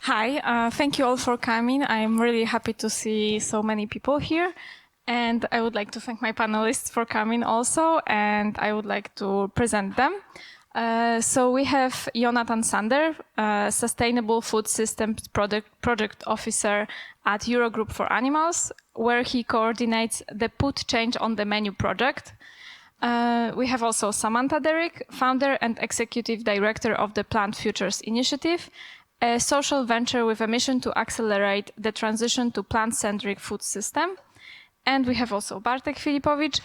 Hi, thank you all for coming. I'm really happy to see so many people here. And I would like to thank my panelists for coming also, and I would like to present them. So we have Jonathan Sander, Sustainable Food Systems Project Officer at Eurogroup for Animals, where he coordinates the Put Change on the Menu project. We have also Samantha Derrick, founder and executive director of the Plant Futures Initiative, a social venture with a mission to accelerate the transition to plant-centric food system. And we have also Bartek Filipowicz.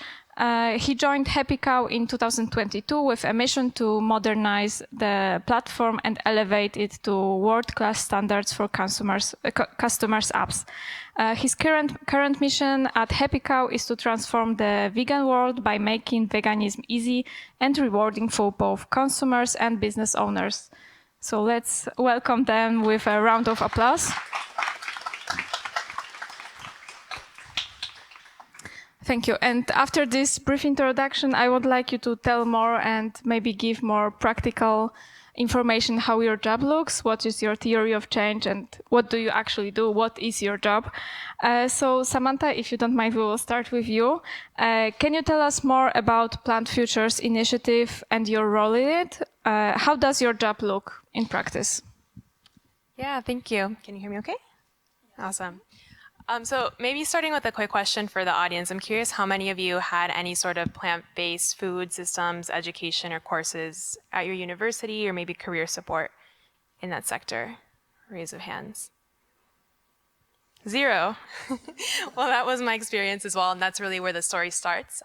He joined Happy Cow in 2022 with a mission to modernize the platform and elevate it to world-class standards for customers' apps. His current mission at Happy Cow is to transform the vegan world by making veganism easy and rewarding for both consumers and business owners. So let's welcome them with a round of applause. Thank you. And after this brief introduction, I would like you to tell more and maybe give more practical information how your job looks, what is your theory of change, and what do you actually do, what is your job. So Samantha, if you don't mind, we will start with you. Can you tell us more about Plant Futures Initiative and your role in it? How does your job look in practice? Yeah, thank you. Can you hear me okay? Awesome. So maybe starting with a quick question for the audience. I'm curious how many of you had any sort of plant-based food systems, education, or courses at your university, or maybe career support in that sector? Raise of hands. 0. Well, that was my experience as well, and that's really where the story starts.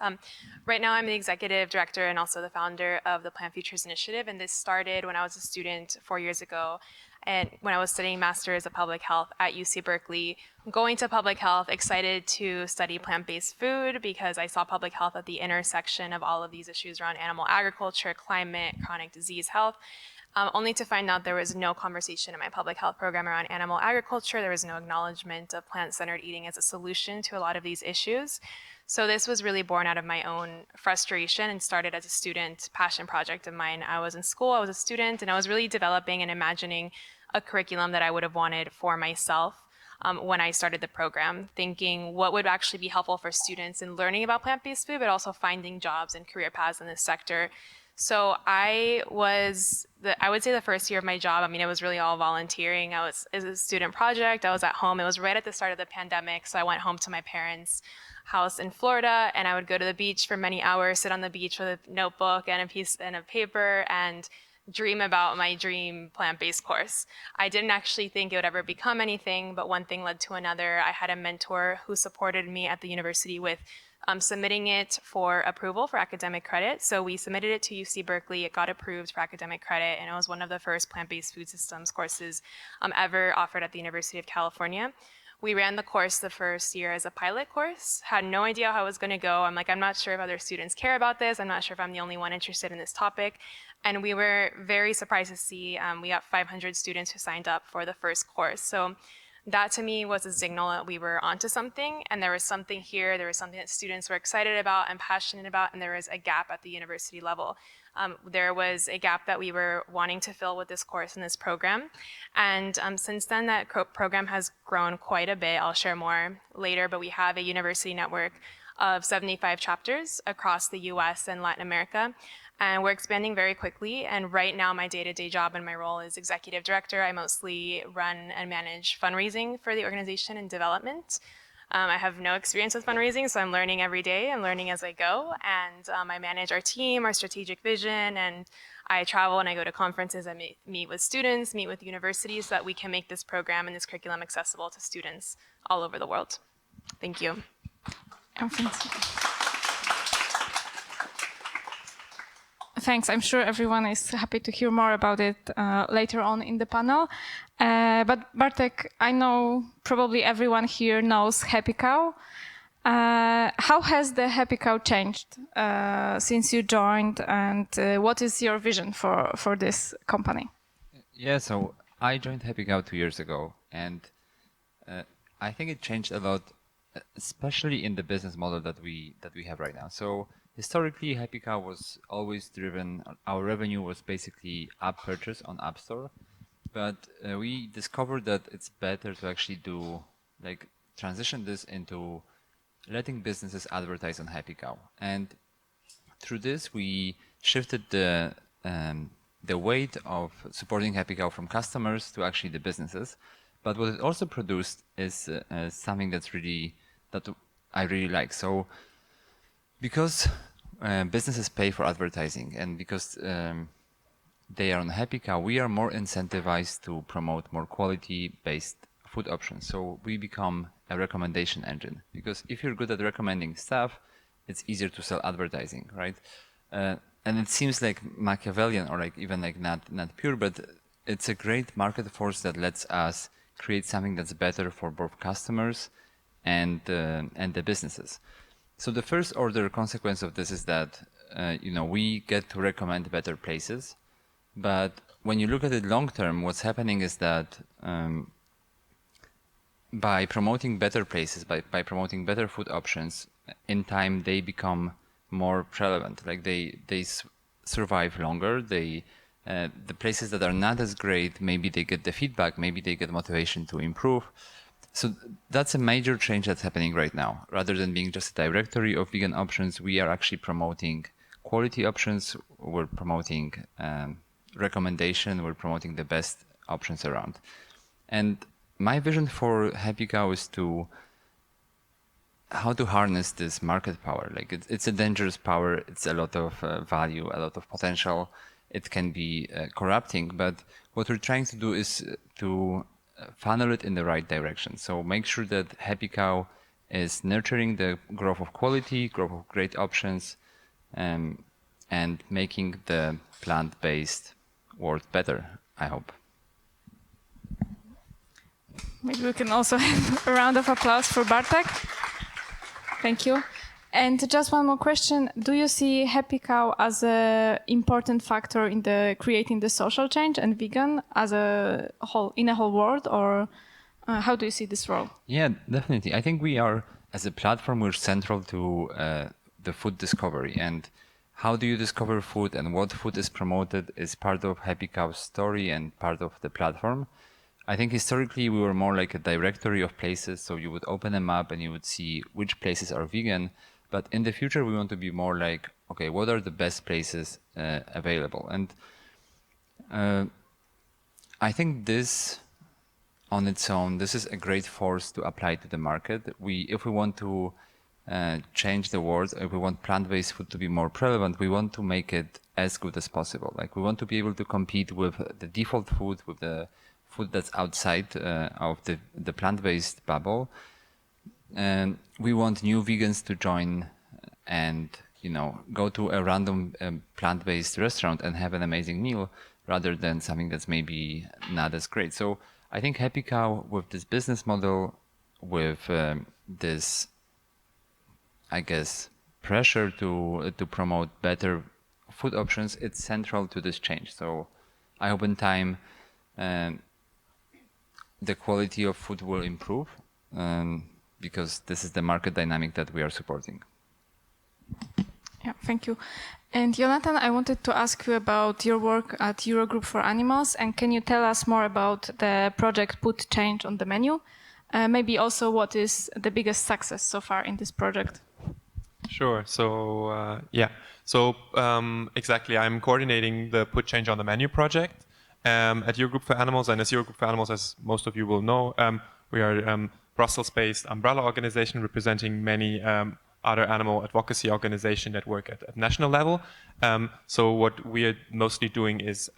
Right now, I'm the executive director and also the founder of the Plant Futures Initiative, and this started when I was a student 4 years ago, and when I was studying Masters of Public Health at UC Berkeley. Going to public health, excited to study plant-based food because I saw public health at the intersection of all of these issues around animal agriculture, climate, chronic disease health. Only to find out there was no conversation in my public health program around animal agriculture. There was no acknowledgement of plant-centered eating as a solution to a lot of these issues. So this was really born out of my own frustration and started as a student passion project of mine. I was in school, I was a student, and I was really developing and imagining a curriculum that I would have wanted for myself when I started the program, thinking what would actually be helpful for students in learning about plant-based food, but also finding jobs and career paths in this sector. So I would say the first year of my job, it was really all volunteering. It was a student project. I was at home. It was right at the start of the pandemic. So I went home to my parents' house in Florida, and I would go to the beach for many hours, sit on the beach with a notebook and a piece and a paper, and dream about my dream plant-based course. I didn't actually think it would ever become anything, but one thing led to another. I had a mentor who supported me at the university with submitting it for approval for academic credit. So we submitted it to UC Berkeley. It got approved for academic credit, and it was one of the first plant-based food systems courses ever offered at the University of California. We ran the course the first year as a pilot course, had no idea how it was going to go. I'm not sure if other students care about this. I'm not sure if I'm the only one interested in this topic. And we were very surprised to see we got 500 students who signed up for the first course. So that to me was a signal that we were onto something, and there was something here, there was something that students were excited about and passionate about, and there was a gap at the university level. There was a gap that we were wanting to fill with this course and this program. And since then, that program has grown quite a bit. I'll share more later, but we have a university network of 75 chapters across the US and Latin America. And we're expanding very quickly. And right now, my day-to-day job and my role is executive director. I mostly run and manage fundraising for the organization and development. I have no experience with fundraising, so I'm learning every day. I'm learning as I go. And I manage our team, our strategic vision, and I travel and I go to conferences. I meet with students, meet with universities so that we can make this program and this curriculum accessible to students all over the world. Thank you. Thanks. I'm sure everyone is happy to hear more about it later on in the panel. But Bartek, I know probably everyone here knows Happy Cow. How has the Happy Cow changed since you joined, and what is your vision for this company? Yeah, so I joined Happy Cow 2 years ago, and I think it changed a lot, especially in the business model that we have right now. So historically, Happy Cow was always driven. Our revenue was basically app purchase on App Store, but we discovered that it's better to actually do, like, transition this into letting businesses advertise on Happy Cow. And through this, we shifted the weight of supporting Happy Cow from customers to actually the businesses. But what it also produced is something that I really like. So because businesses pay for advertising, and because they are on Happy Cow, we are more incentivized to promote more quality-based food options. So we become a recommendation engine, because if you're good at recommending stuff, it's easier to sell advertising, right? And it seems like Machiavellian, or like even like not pure, but it's a great market force that lets us create something that's better for both customers and the businesses. So the first order consequence of this is that we get to recommend better places. But when you look at it long term, what's happening is that by promoting better places, by promoting better food options, in time they become more relevant. Like they survive longer. The places that are not as great, maybe they get the feedback, maybe they get motivation to improve. So that's a major change that's happening right now. Rather than being just a directory of vegan options, we are actually promoting quality options. We're promoting recommendation. We're promoting the best options around. And my vision for Happy Cow is how to harness this market power. Like it's a dangerous power. It's a lot of value, a lot of potential. It can be corrupting, but what we're trying to do is to funnel it in the right direction. So make sure that Happy Cow is nurturing the growth of quality, growth of great options, and making the plant-based world better, I hope. Maybe we can also have a round of applause for Bartek. Thank you. And just one more question. Do you see Happy Cow as an important factor in creating the social change and vegan as a whole, in a whole world, or how do you see this role? Yeah, definitely. I think we are, as a platform, we're central to the food discovery. And how do you discover food and what food is promoted is part of Happy Cow's story and part of the platform. I think historically we were more like a directory of places. So you would open a map and you would see which places are vegan. But in the future, we want to be more like, okay, what are the best places available? And I think this, on its own, this is a great force to apply to the market. If we want to change the world, if we want plant-based food to be more prevalent, we want to make it as good as possible. Like we want to be able to compete with the default food, with the food that's outside of the plant-based bubble. And we want new vegans to join and go to a random plant-based restaurant and have an amazing meal rather than something that's maybe not as great. So I think Happy Cow, with this business model, with this, I guess, pressure to promote better food options, it's central to this change. So I hope in time the quality of food will improve. Because this is the market dynamic that we are supporting. Yeah, thank you. And Jonathan, I wanted to ask you about your work at Eurogroup for Animals, and can you tell us more about the project Put Change on the Menu? Maybe also what is the biggest success so far in this project? Sure. So exactly, I'm coordinating the Put Change on the Menu project at Eurogroup for Animals, and as Eurogroup for Animals, as most of you will know, we are Brussels-based umbrella organization representing many other animal advocacy organizations that work at national level. So what we are mostly doing is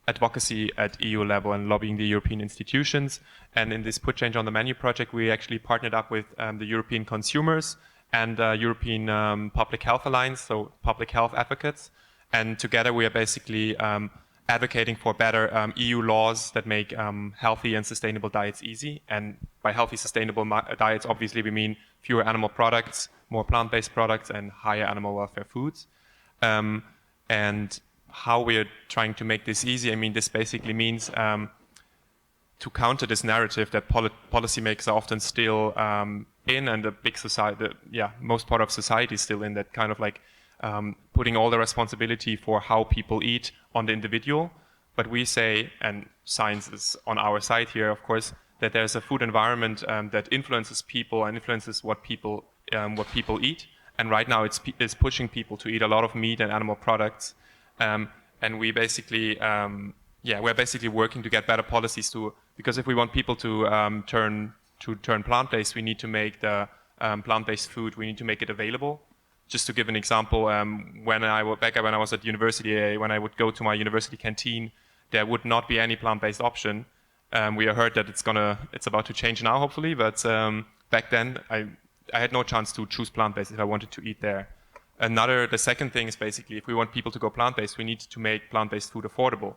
advocacy at EU level and lobbying the European institutions. And in this Put Change on the Menu project, we actually partnered up with the European consumers and European Public Health Alliance, so public health advocates. And together we are basically advocating for better EU laws that make healthy and sustainable diets easy. And by healthy, sustainable diets, obviously we mean fewer animal products, more plant-based products, and higher animal welfare foods. And how we're trying to make this easy, I mean, this basically means to counter this narrative that policymakers are often still in, and the big society, most part of society is still in, that kind of like putting all the responsibility for how people eat on the individual. But we say, and science is on our side here, of course, that there's a food environment that influences people and influences what people eat. And right now it's pushing people to eat a lot of meat and animal products. And we basically, we're basically working to get better policies because if we want people to turn plant-based, we need to make the plant-based food, we need to make it available. Just to give an example, when I was at university, when I would go to my university canteen, there would not be any plant-based option. We heard that it's about to change now, hopefully, but back then I had no chance to choose plant-based if I wanted to eat there. The second thing is basically, if we want people to go plant-based, we need to make plant-based food affordable.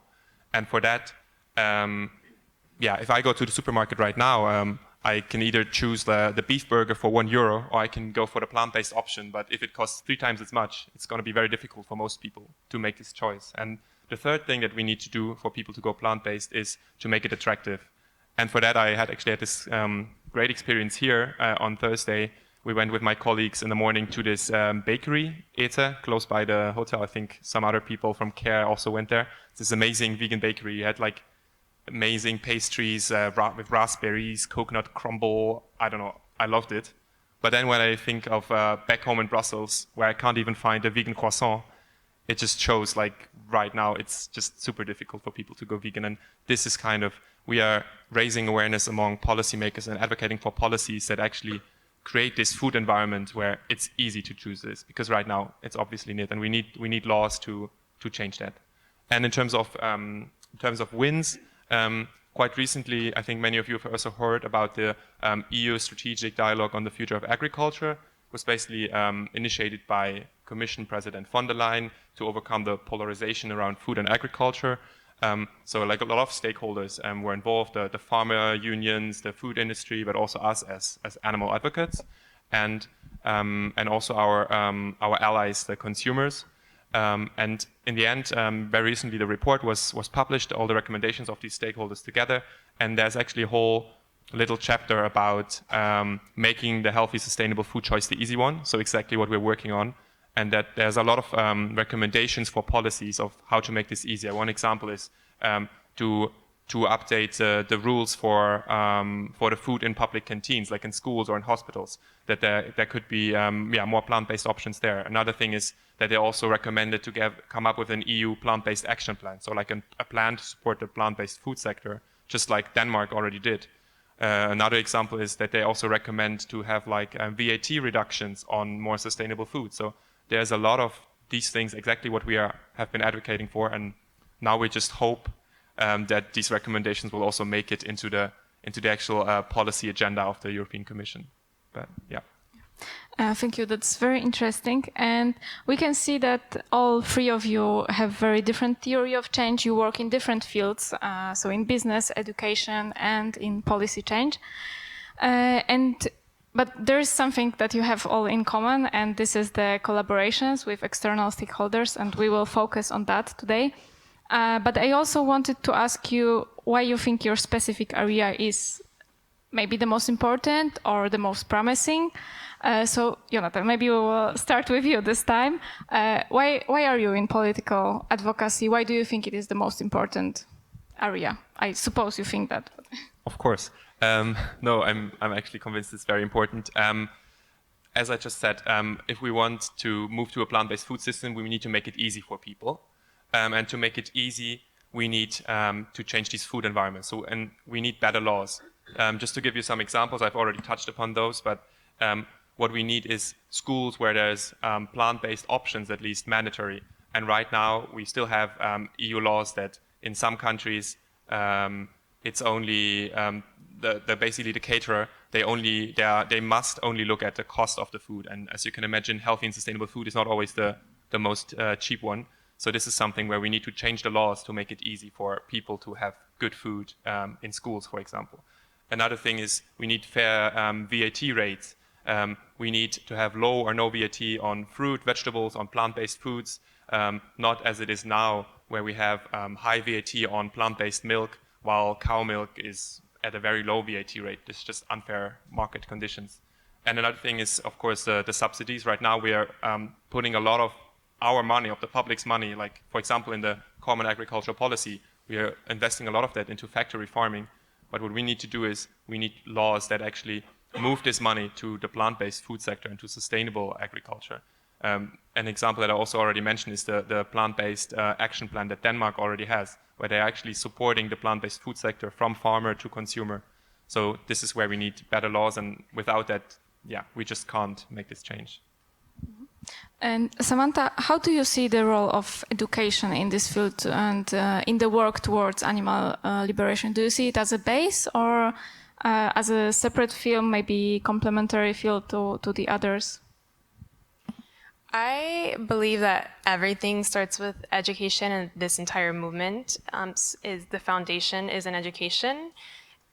And for that, if I go to the supermarket right now, I can either choose the beef burger for €1, or I can go for the plant-based option. But if it costs 3 times as much, it's going to be very difficult for most people to make this choice. And the third thing that we need to do for people to go plant-based is to make it attractive. And for that, I had this great experience here on Thursday. We went with my colleagues in the morning to this bakery, Ete, close by the hotel. I think some other people from CARE also went there. It's this amazing vegan bakery. You had like amazing pastries with raspberries, coconut crumble. I don't know. I loved it. But then when I think of back home in Brussels, where I can't even find a vegan croissant, it just shows like right now it's just super difficult for people to go vegan. And this is we are raising awareness among policymakers and advocating for policies that actually create this food environment where it's easy to choose this, because right now it's obviously not, and we need laws to change that. And in terms of wins, quite recently, I think many of you have also heard about the EU strategic dialogue on the future of agriculture. It was basically initiated by Commission President von der Leyen to overcome the polarization around food and agriculture. So like a lot of stakeholders were involved, the farmer unions, the food industry, but also us as animal advocates, and also our allies, the consumers. And in the end, very recently, the report was published, all the recommendations of these stakeholders together, and there's actually a whole little chapter about making the healthy, sustainable food choice the easy one, so exactly what we're working on, and that there's a lot of recommendations for policies of how to make this easier. One example is to update the rules for the food in public canteens, like in schools or in hospitals, that there could be more plant-based options there. Another thing is that they also recommended to come up with an EU plant-based action plan, so like a plan to support the plant-based food sector, just like Denmark already did. Another example is that they also recommend to have like VAT reductions on more sustainable food. So there's a lot of these things, exactly what we have been advocating for, and now we just hope that these recommendations will also make it into the actual policy agenda of the European Commission. But yeah. Thank you. That's very interesting. And we can see that all 3 of you have very different theory of change. You work in different fields, so in business, education, and in policy change. But there is something that you have all in common, and this is the collaborations with external stakeholders, and we will focus on that today. But I also wanted to ask you why you think your specific area is maybe the most important or the most promising. So, Jonathan, maybe we will start with you this time. Why are you in political advocacy? Why do you think it is the most important area? I suppose you think that. Of course. No, I'm actually convinced it's very important. As I just said, if we want to move to a plant-based food system, we need to make it easy for people. And to make it easy, we need to change these food environments. And we need better laws. Just to give you some examples, I've already touched upon those, but what we need is schools where there's plant-based options, at least mandatory. And right now, we still have EU laws that in some countries, it's only basically the caterer. They must only look at the cost of the food. And as you can imagine, healthy and sustainable food is not always the most cheap one. So this is something where we need to change the laws to make it easy for people to have good food in schools, for example. Another thing is we need fair VAT rates. We need to have low or no VAT on fruit, vegetables, on plant-based foods, not as it is now, where we have high VAT on plant-based milk, while cow milk is at a very low VAT rate. It's just unfair market conditions. And another thing is, of course, the subsidies. Right now we are putting a lot of our money, of the public's money, like, for example, in the Common Agricultural Policy, We are investing a lot of that into factory farming. But what we need to do is we need laws that actually move this money to the plant-based food sector and to sustainable agriculture. An example that I also already mentioned is the plant-based action plan that Denmark already has, where they're actually supporting the plant-based food sector from farmer to consumer. So this is where we need better laws, and without that, yeah, we just can't make this change. And Samantha, how do you see the role of education in this field and in the work towards animal liberation? Do you see it as a base or as a separate field, maybe complementary field to the others? I believe that everything starts with education, and this entire movement is the foundation is in education.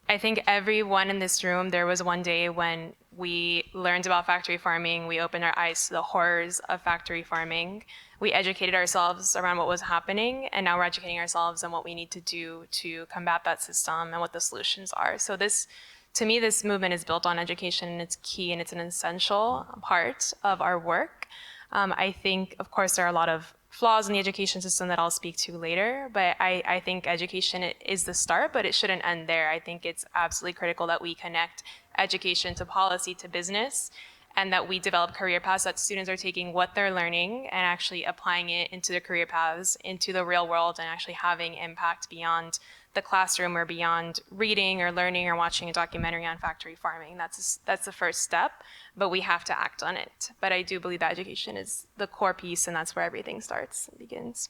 I think everyone in this room, there was one day when we learned about factory farming, we opened our eyes to the horrors of factory farming. We educated ourselves around what was happening, and now we're educating ourselves on what we need to do to combat that system and what the solutions are. So this, to me, this movement is built on education, and it's key, and it's an essential part of our work. I think, of course, there are a lot of flaws in the education system that I'll speak to later, but I think education is the start, but it shouldn't end there. I think it's absolutely critical that we connect education to policy, to business, and that we develop career paths that students are taking what they're learning and actually applying it into their career paths, into the real world, and actually having impact beyond the classroom or beyond reading or learning or watching a documentary on factory farming. That's the first step, but we have to act on it. But I do believe that education is the core piece, and that's where everything starts and begins.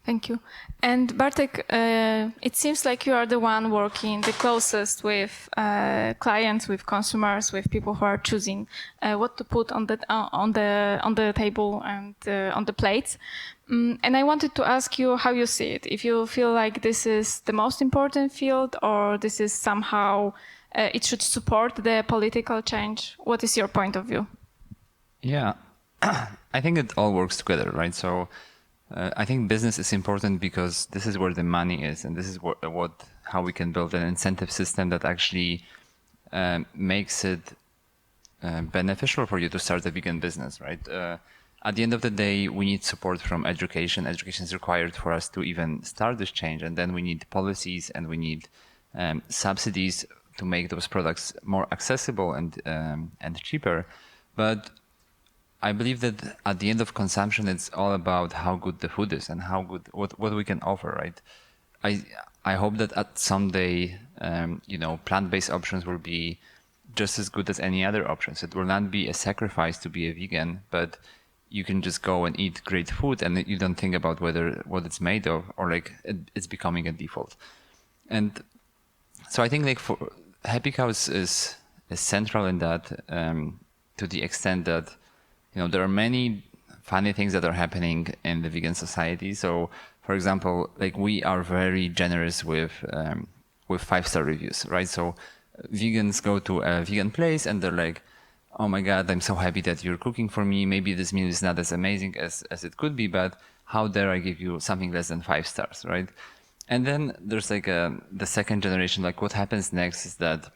Thank you. And Bartek, it seems like you are the one working the closest with clients, with consumers, with people who are choosing what to put on the table and on the plates. And I wanted to ask you how you see it. If you feel like this is the most important field, or this is somehow it should support the political change. What is your point of view? Yeah, I think it all works together, right? So. I think business is important because this is where the money is, and this is how we can build an incentive system that actually makes it beneficial for you to start a vegan business, right? At the end of the day, we need support from education. Education is required for us to even start this change, and then we need policies and we need subsidies to make those products more accessible and cheaper. But I believe that at the end of consumption, it's all about how good the food is and how good what we can offer, right? I hope that at someday, plant-based options will be just as good as any other options. It will not be a sacrifice to be a vegan, but you can just go and eat great food, and you don't think about what it's made of, or it's becoming a default. And so I think for Happy Cows is central in that, to the extent that. There are many funny things that are happening in the vegan society. So, for example, we are very generous with 5-star reviews, right? So, vegans go to a vegan place and they're like, "Oh my God, I'm so happy that you're cooking for me. Maybe this meal is not as amazing as it could be, but how dare I give you something less than 5 stars, right?" And then there's the second generation. What happens next is that,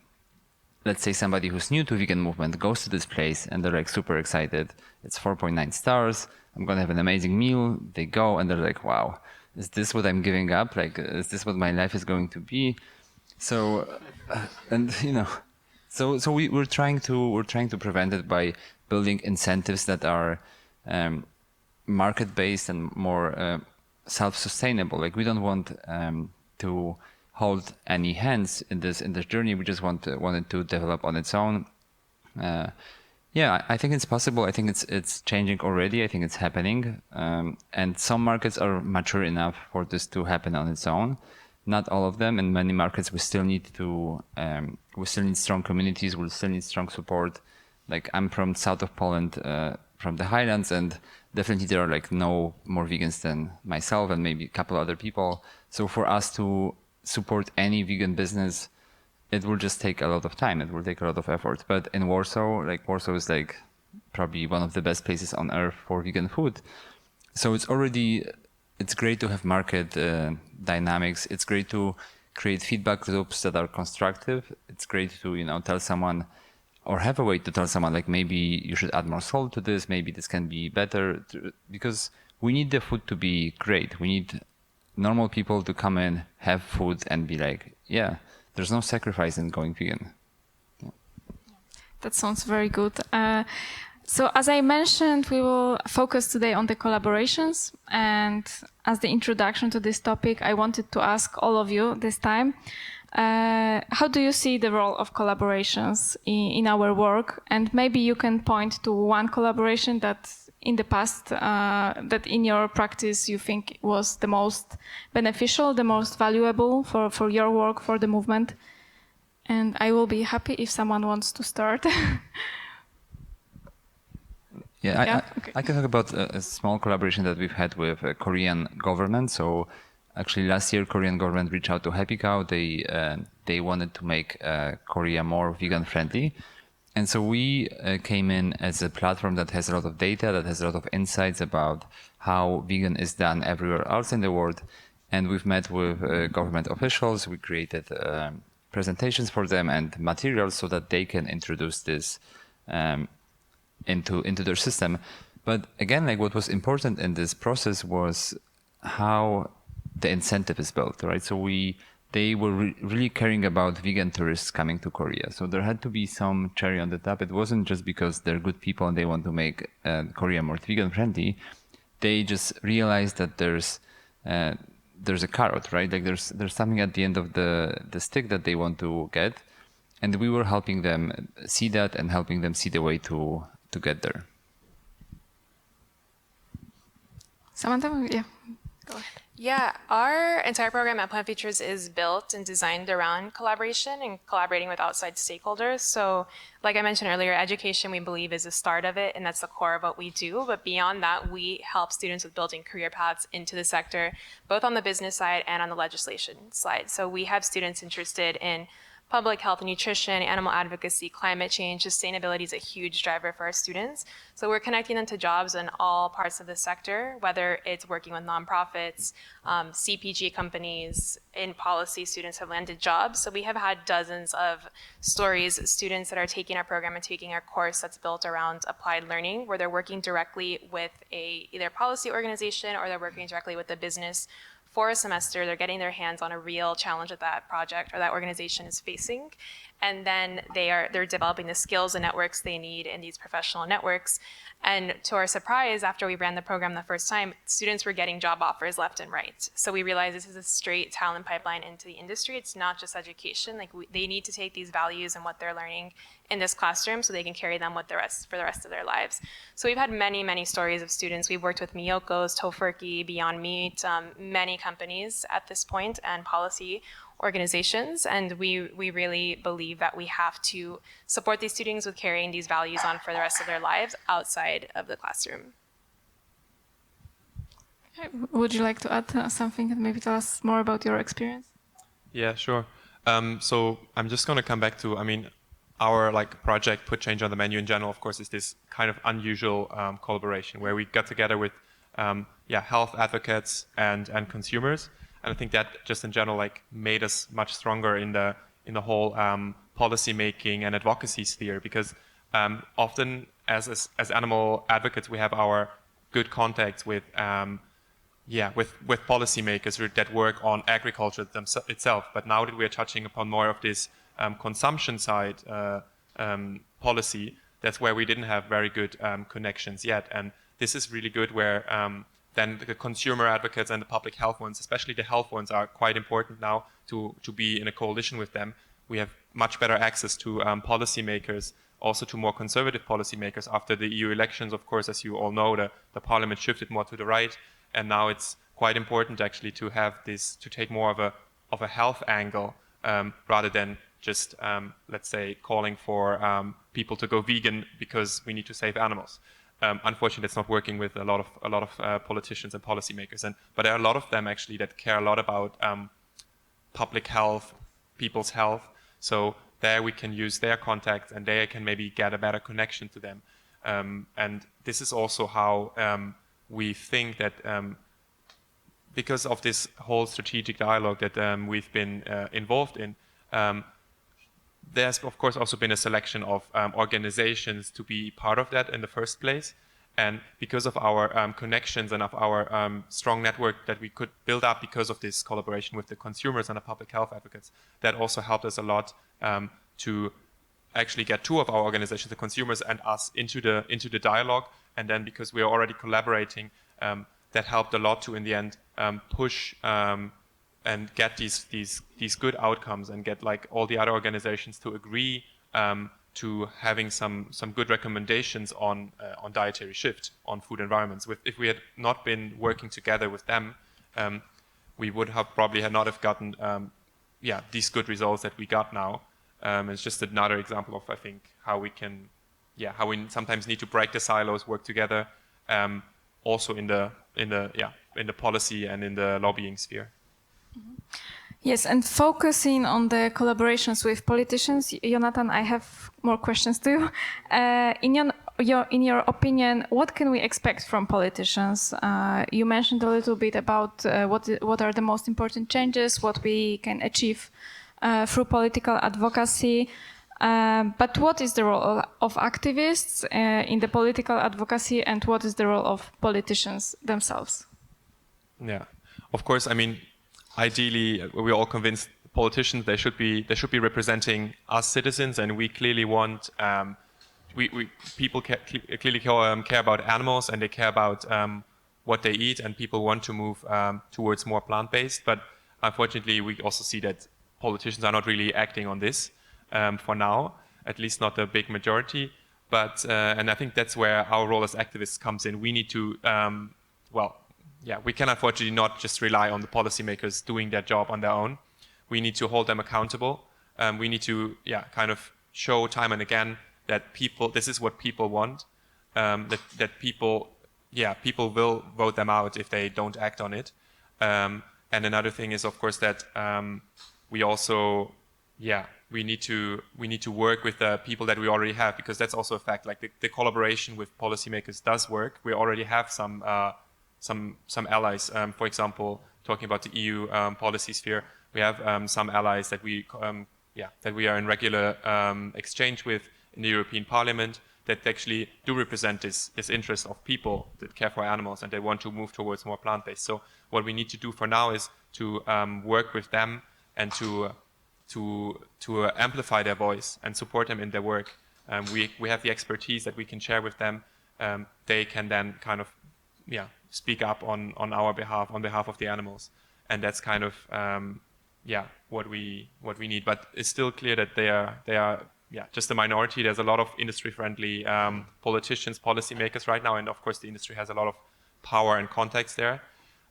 let's say somebody who's new to vegan movement goes to this place and they're super excited. It's 4.9 stars. I'm going to have an amazing meal. They go and they're like, wow, is this what I'm giving up? Is this what my life is going to be? So, so we're trying to prevent it by building incentives that are market-based and more self-sustainable. We don't want to hold any hands in this journey. We just want it to develop on its own. I think it's possible. I think it's changing already. I think it's happening, and some markets are mature enough for this to happen on its own. Not all of them. In many markets, we still need strong communities. We still need strong support. I'm from south of Poland, from the Highlands, and definitely there are no more vegans than myself and maybe a couple other people. So for us to support any vegan business, it will just take a lot of time. It will take a lot of effort. But in Warsaw, Warsaw is probably one of the best places on earth for vegan food. So it's great to have market dynamics. It's great to create feedback loops that are constructive. It's great to tell someone, or have a way to tell someone maybe you should add more salt to this. Maybe this can be better, because we need the food to be great. We need normal people to come in, have food, and be like, yeah, there's no sacrifice in going vegan. That sounds very good. So as I mentioned, we will focus today on the collaborations. And as the introduction to this topic, I wanted to ask all of you this time, how do you see the role of collaborations in our work? And maybe you can point to one collaboration that in the past, that in your practice you think was the most beneficial, the most valuable for your work, for the movement. And I will be happy if someone wants to start. I can talk about a small collaboration that we've had with a Korean government. So actually last year, Korean government reached out to Happy Cow. They wanted to make Korea more vegan friendly. And so we came in as a platform that has a lot of data, that has a lot of insights about how vegan is done everywhere else in the world. And we've met with government officials. We created presentations for them and materials so that they can introduce this into their system. But again, like what was important in this process was how the incentive is built, right? So they were really caring about vegan tourists coming to Korea. So there had to be some cherry on the top. It wasn't just because they're good people and they want to make Korea more vegan friendly. They just realized that there's a carrot, right? Like there's something at the end of the stick that they want to get. And we were helping them see that and helping them see the way to get there. Samantha, yeah, go ahead. Yeah, our entire program at Plant Futures is built and designed around collaboration and collaborating with outside stakeholders. So like I mentioned earlier, education, we believe, is the start of it, and that's the core of what we do. But beyond that, we help students with building career paths into the sector, both on the business side and on the legislation side. So we have students interested in public health, nutrition, animal advocacy, climate change. Sustainability is a huge driver for our students. So we're connecting them to jobs in all parts of the sector, whether it's working with nonprofits, CPG companies, in policy, students have landed jobs. So we have had dozens of stories, students that are taking our program and taking our course that's built around applied learning, where they're working directly with either policy organization or they're working directly with the business for a semester. They're getting their hands on a real challenge that that project or that organization is facing. And then they're developing the skills and networks they need in these professional networks. And to our surprise, after we ran the program the first time, students were getting job offers left and right. So we realized this is a straight talent pipeline into the industry. It's not just education. Like they need to take these values and what they're learning in this classroom so they can carry them with for the rest of their lives. So we've had many, many stories of students. We've worked with Miyoko's, Tofurky, Beyond Meat, many companies at this point, and policy organizations, and we really believe that we have to support these students with carrying these values on for the rest of their lives outside of the classroom. Would you like to add something and maybe tell us more about your experience? Yeah, sure. So I'm just going to come back to, our project Put Change on the Menu in general, of course, is this kind of unusual collaboration where we got together with health advocates and consumers. And I think that just in general made us much stronger in the whole policy making and advocacy sphere, because often as animal advocates we have our good contacts with policymakers that work on agriculture itself. But now that we are touching upon more of this consumption side policy, that's where we didn't have very good connections yet. And this is really good where then the consumer advocates and the public health ones, especially the health ones, are quite important now to be in a coalition with them. We have much better access to policymakers, also to more conservative policymakers. After the EU elections, of course, as you all know, the parliament shifted more to the right, and now it's quite important actually to have this, to take more of a health angle rather than just, let's say, calling for people to go vegan because we need to save animals. Unfortunately, it's not working with a lot of politicians and policymakers, but there are a lot of them actually that care a lot about public health, people's health. So there we can use their contacts, and they can maybe get a better connection to them. And this is also how we think that because of this whole strategic dialogue that we've been involved in, there's of course also been a selection of organizations to be part of that in the first place. And because of our connections and of our strong network that we could build up because of this collaboration with the consumers and the public health advocates, that also helped us a lot to actually get two of our organizations, the consumers and us, into the dialogue. And then because we are already collaborating, that helped a lot to, in the end, push and get these good outcomes and get like all the other organizations to agree to having some good recommendations on dietary shift, on food environments. If we had not been working together with them, we would have probably not have gotten these good results that we got now. It's just another example of, I think, how we sometimes need to break the silos, work together, also in the policy and in the lobbying sphere. Mm-hmm. Yes, and focusing on the collaborations with politicians, Jonathan, I have more questions to you. In your opinion, what can we expect from politicians? You mentioned a little bit about what are the most important changes, what we can achieve through political advocacy. But what is the role of activists in the political advocacy, and what is the role of politicians themselves? Yeah, of course. I mean, ideally, we're all convinced politicians they should be representing us citizens, and we clearly want people clearly care about animals, and they care about what they eat, and people want to move towards more plant-based. But unfortunately, we also see that politicians are not really acting on this for now, at least not the big majority. But and I think that's where our role as activists comes in. We need to we can unfortunately not just rely on the policymakers doing their job on their own. We need to hold them accountable. We need to kind of show time and again that this is what people want. That people will vote them out if they don't act on it. And another thing is, of course, that we also we need to work with the people that we already have, because that's also a fact. Like the collaboration with policymakers does work. We already have some allies. For example, talking about the EU policy sphere, we have some allies that we are in regular exchange with in the European Parliament that actually do represent this interest of people that care for animals and they want to move towards more plant-based. So what we need to do for now is to work with them and to amplify their voice and support them in their work. We have the expertise that we can share with them. They can then kind of speak up on our behalf, on behalf of the animals, and that's kind of what we need. But it's still clear that they are just a minority. There's a lot of industry-friendly politicians, policymakers right now, and of course the industry has a lot of power and context there.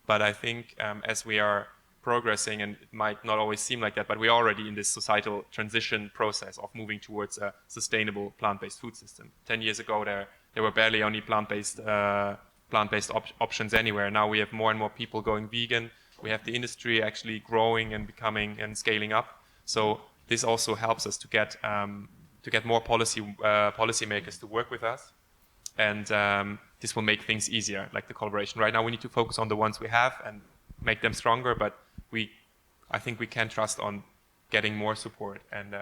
But I think as we are progressing, and it might not always seem like that, but we're already in this societal transition process of moving towards a sustainable plant-based food system. 10 years ago, there were barely any plant-based options anywhere. Now we have more and more people going vegan. We have the industry actually growing and becoming and scaling up. So this also helps us to get more policymakers to work with us, and this will make things easier, like the collaboration. Right now, we need to focus on the ones we have and make them stronger. But I think we can trust on getting more support. And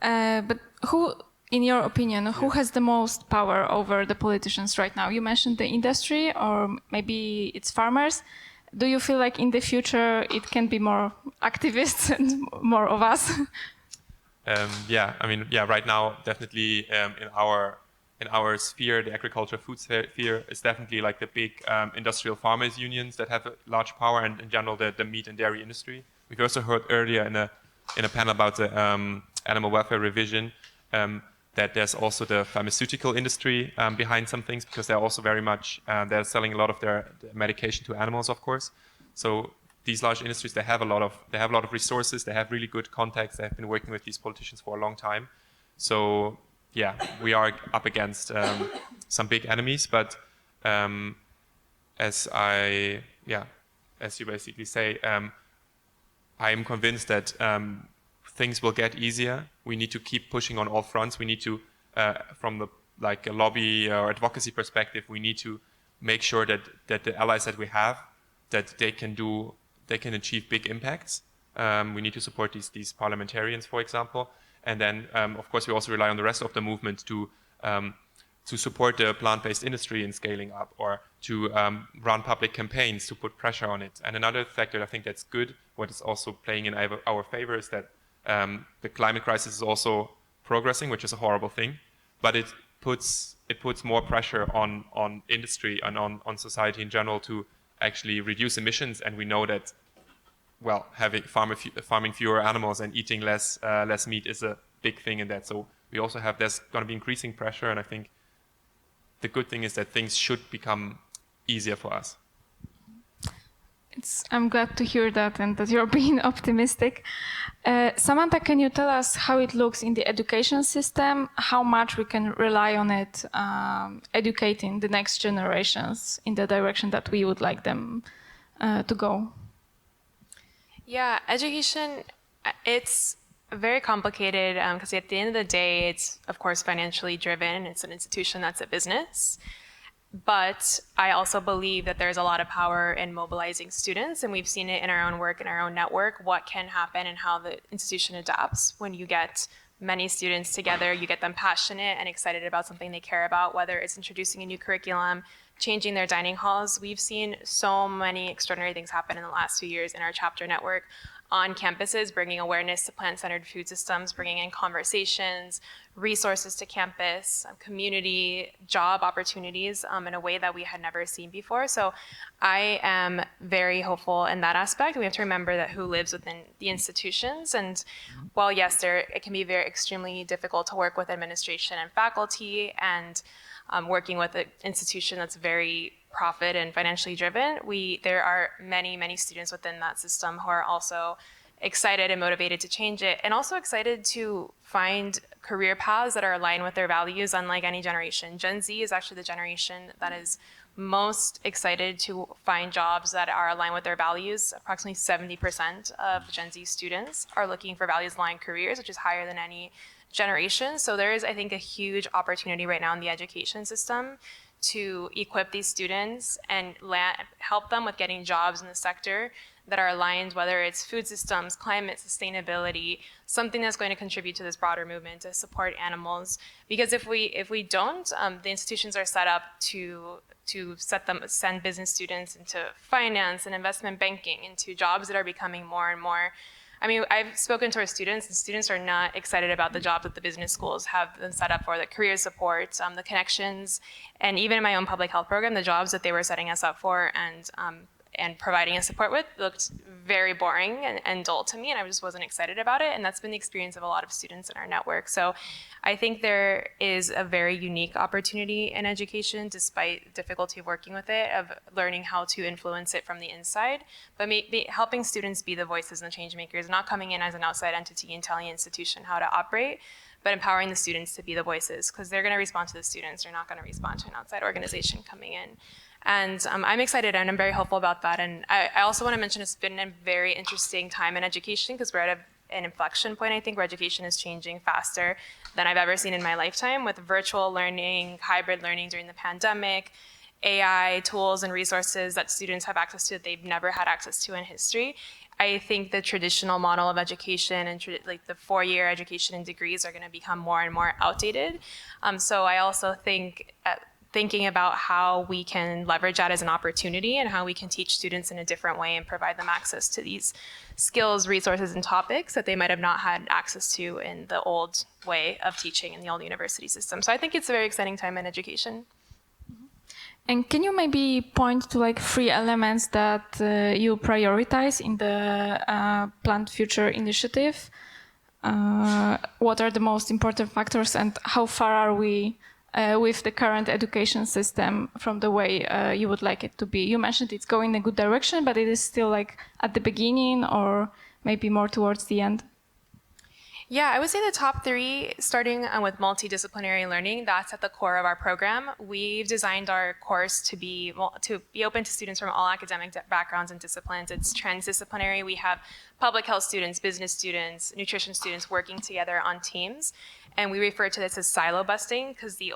But who, in your opinion, who has the most power over the politicians right now? You mentioned the industry, or maybe it's farmers. Do you feel like in the future it can be more activists and more of us? Right now, definitely in our sphere, the agriculture food sphere is definitely like the big industrial farmers unions that have a large power, and in general the meat and dairy industry. We've also heard earlier in a panel about the animal welfare revision that there's also the pharmaceutical industry behind some things, because they're also very much they're selling a lot of their medication to animals, of course. So these large industries, they have a lot of resources. They have really good contacts. They have been working with these politicians for a long time. So we are up against some big enemies. But as you basically say, I am convinced that things will get easier. We need to keep pushing on all fronts. We need to, from a lobby or advocacy perspective, we need to make sure that the allies that we have, that they can achieve big impacts. We need to support these parliamentarians, for example. And then, of course, we also rely on the rest of the movement to support the plant-based industry in scaling up, or to run public campaigns to put pressure on it. And another factor I think that's good, what is also playing in our favor, is that the climate crisis is also progressing, which is a horrible thing, but it puts more pressure on industry and on society in general to actually reduce emissions. And we know that, well, farming fewer animals and eating less meat is a big thing in that. So we also have, there's going to be increasing pressure, and I think the good thing is that things should become easier for us. I'm glad to hear that and that you're being optimistic. Samantha, can you tell us how it looks in the education system, how much we can rely on it educating the next generations in the direction that we would like them to go? Yeah, education, it's very complicated because at the end of the day, it's of course financially driven. It's an institution that's a business. But I also believe that there's a lot of power in mobilizing students, and we've seen it in our own work, in our own network, what can happen and how the institution adapts when you get many students together, you get them passionate and excited about something they care about, whether it's introducing a new curriculum, changing their dining halls. We've seen so many extraordinary things happen in the last few years in our chapter network on campuses, bringing awareness to plant-centered food systems, bringing in conversations, resources to campus, community, job opportunities in a way that we had never seen before. So I am very hopeful in that aspect. We have to remember that who lives within the institutions. And while yes, it can be very extremely difficult to work with administration and faculty, and working with an institution that's very profit and financially driven, there are many students within that system who are also excited and motivated to change it, and also excited to find career paths that are aligned with their values, unlike any generation. Gen Z is actually the generation that is most excited to find jobs that are aligned with their values. Approximately 70% of Gen Z students are looking for values-aligned careers, which is higher than any generation. So there is, I think, a huge opportunity right now in the education system to equip these students and help them with getting jobs in the sector that are aligned, whether it's food systems, climate, sustainability, something that's going to contribute to this broader movement to support animals. Because if we don't, the institutions are set up to send business students into finance and investment banking, into jobs that are becoming more and more. I mean, I've spoken to our students, and students are not excited about the jobs that the business schools have been set up for, the career support, the connections, and even in my own public health program, the jobs that they were setting us up for and providing us support with looked very boring and dull to me, and I just wasn't excited about it, and that's been the experience of a lot of students in our network. So I think there is a very unique opportunity in education, despite the difficulty of working with it, of learning how to influence it from the inside, but helping students be the voices and the change makers, not coming in as an outside entity and telling the institution how to operate, but empowering the students to be the voices, because they're going to respond to the students. They're not going to respond to an outside organization coming in. And I'm excited and I'm very hopeful about that. And I also want to mention it's been a very interesting time in education, because we're at an inflection point, I think, where education is changing faster than I've ever seen in my lifetime, with virtual learning, hybrid learning during the pandemic, AI tools and resources that students have access to that they've never had access to in history. I think the traditional model of education and like the 4-year education and degrees are going to become more and more outdated. So I also think thinking about how we can leverage that as an opportunity and how we can teach students in a different way and provide them access to these skills, resources, and topics that they might have not had access to in the old way of teaching in the old university system. So I think it's a very exciting time in education. And can you maybe point to like 3 elements that you prioritize in the Plant Future initiative? What are the most important factors, and how far are we with the current education system from the way you would like it to be? You mentioned it's going in a good direction, but it is still like at the beginning or maybe more towards the end. Yeah, I would say the top 3, starting with multidisciplinary learning, that's at the core of our program. We've designed our course to be open to students from all academic backgrounds and disciplines. It's transdisciplinary. We have public health students, business students, nutrition students working together on teams. And we refer to this as silo busting, because the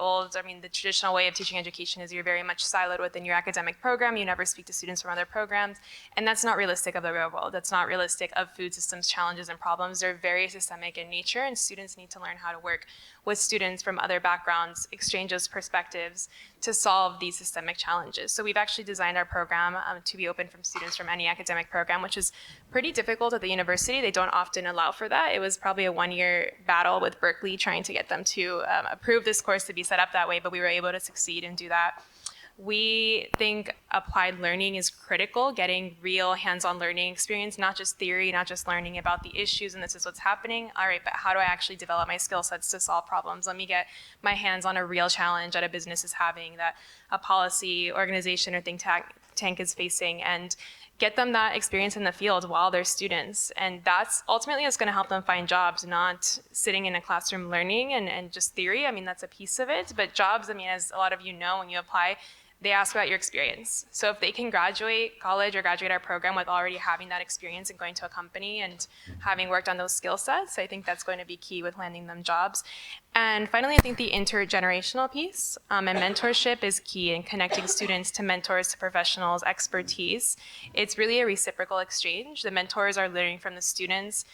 traditional way of teaching education is you're very much siloed within your academic program. You never speak to students from other programs. And that's not realistic of the real world. That's not realistic of food systems challenges and problems. They're very systemic in nature, and students need to learn how to work with students from other backgrounds, exchange those perspectives to solve these systemic challenges. So we've actually designed our program to be open from students from any academic program, which is pretty difficult at the university. They don't often allow for that. It was probably a one-year battle with Berkeley trying to get them to approve this course to be set up that way, but we were able to succeed and do that. We think applied learning is critical, getting real hands-on learning experience, not just theory, not just learning about the issues and this is what's happening. All right, but how do I actually develop my skill sets to solve problems? Let me get my hands on a real challenge that a business is having, that a policy, organization, or think tank is facing, and get them that experience in the field while they're students. And that's ultimately what's going to help them find jobs, not sitting in a classroom learning and just theory. I mean, that's a piece of it. But jobs, I mean, as a lot of you know, when you apply, they ask about your experience. So if they can graduate college or graduate our program with already having that experience and going to a company and having worked on those skill sets, I think that's going to be key with landing them jobs. And finally, I think the intergenerational piece and mentorship is key in connecting students to mentors, to professionals, expertise. It's really a reciprocal exchange. The mentors are learning from the students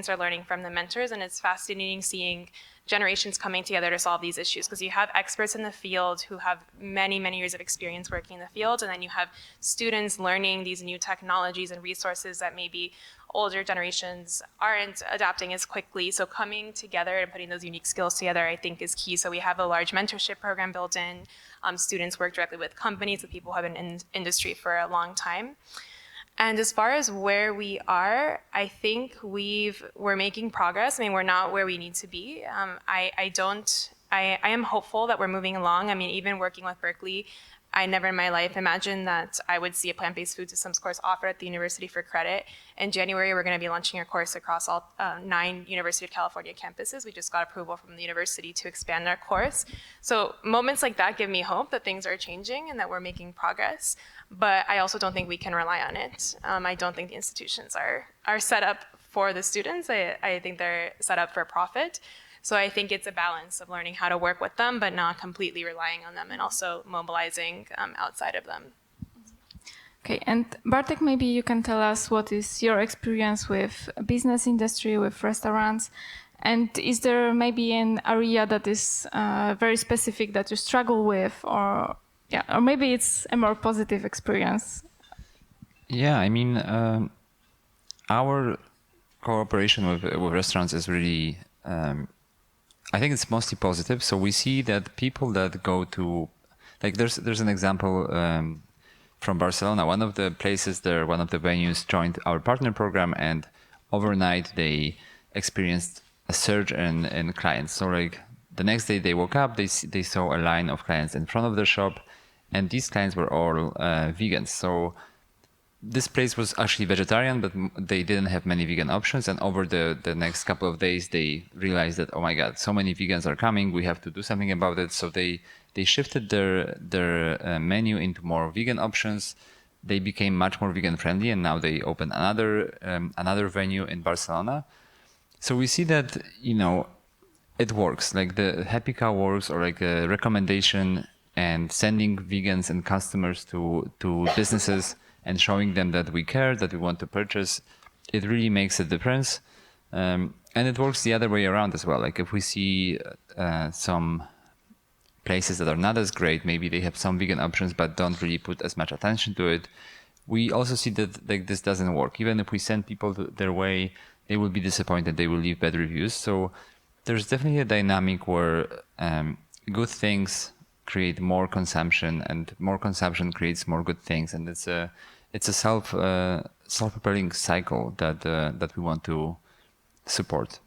are learning from the mentors, and it's fascinating seeing generations coming together to solve these issues, because you have experts in the field who have many, many years of experience working in the field, and then you have students learning these new technologies and resources that maybe older generations aren't adapting as quickly. So coming together and putting those unique skills together, I think, is key. So we have a large mentorship program built in. Students work directly with companies, with people who have been in industry for a long time. And as far as where we are, I think we're making progress. I mean, we're not where we need to be. I am hopeful that we're moving along. I mean, even working with Berkeley, I never in my life imagined that I would see a plant-based food systems course offered at the university for credit. In January, we're going to be launching a course across all 9 University of California campuses. We just got approval from the university to expand our course. So moments like that give me hope that things are changing and that we're making progress. But I also don't think we can rely on it. I don't think the institutions are set up for the students. I think they're set up for profit. So I think it's a balance of learning how to work with them, but not completely relying on them, and also mobilizing outside of them. Okay, and Bartek, maybe you can tell us what is your experience with business industry, with restaurants, and is there maybe an area that is very specific that you struggle with, or maybe it's a more positive experience? Yeah, I mean, our cooperation with restaurants is really, I think it's mostly positive. So we see that people that go to, like, there's an example from Barcelona. One of the places there, one of the venues joined our partner program, and overnight they experienced a surge in clients. So like the next day they woke up, they saw a line of clients in front of their shop, and these clients were all vegans. So this place was actually vegetarian, but they didn't have many vegan options. And over the next couple of days, they realized that, oh my God, so many vegans are coming. We have to do something about it. So they shifted their menu into more vegan options. They became much more vegan friendly, and now they open another venue in Barcelona. So we see that, it works. Like the Happy Cow works, or like a recommendation and sending vegans and customers to businesses and showing them that we care, that we want to purchase. It really makes a difference. And it works the other way around as well. Like if we see some places that are not as great, maybe they have some vegan options but don't really put as much attention to it, we also see that like this doesn't work. Even if we send people their way, they will be disappointed, they will leave bad reviews. So there's definitely a dynamic where good things create more consumption, and more consumption creates more good things, and it's a self-propelling cycle that we want to support.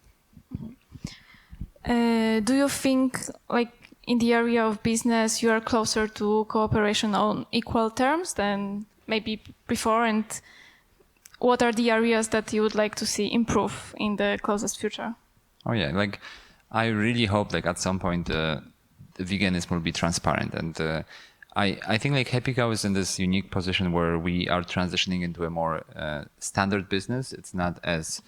Do you think, like in the area of business, you are closer to cooperation on equal terms than maybe before, and what are the areas that you would like to see improve in the closest future? Oh yeah, like I really hope like at some point the veganism will be transparent, and I think like Happy Cow is in this unique position where we are transitioning into a more standard business. It's not as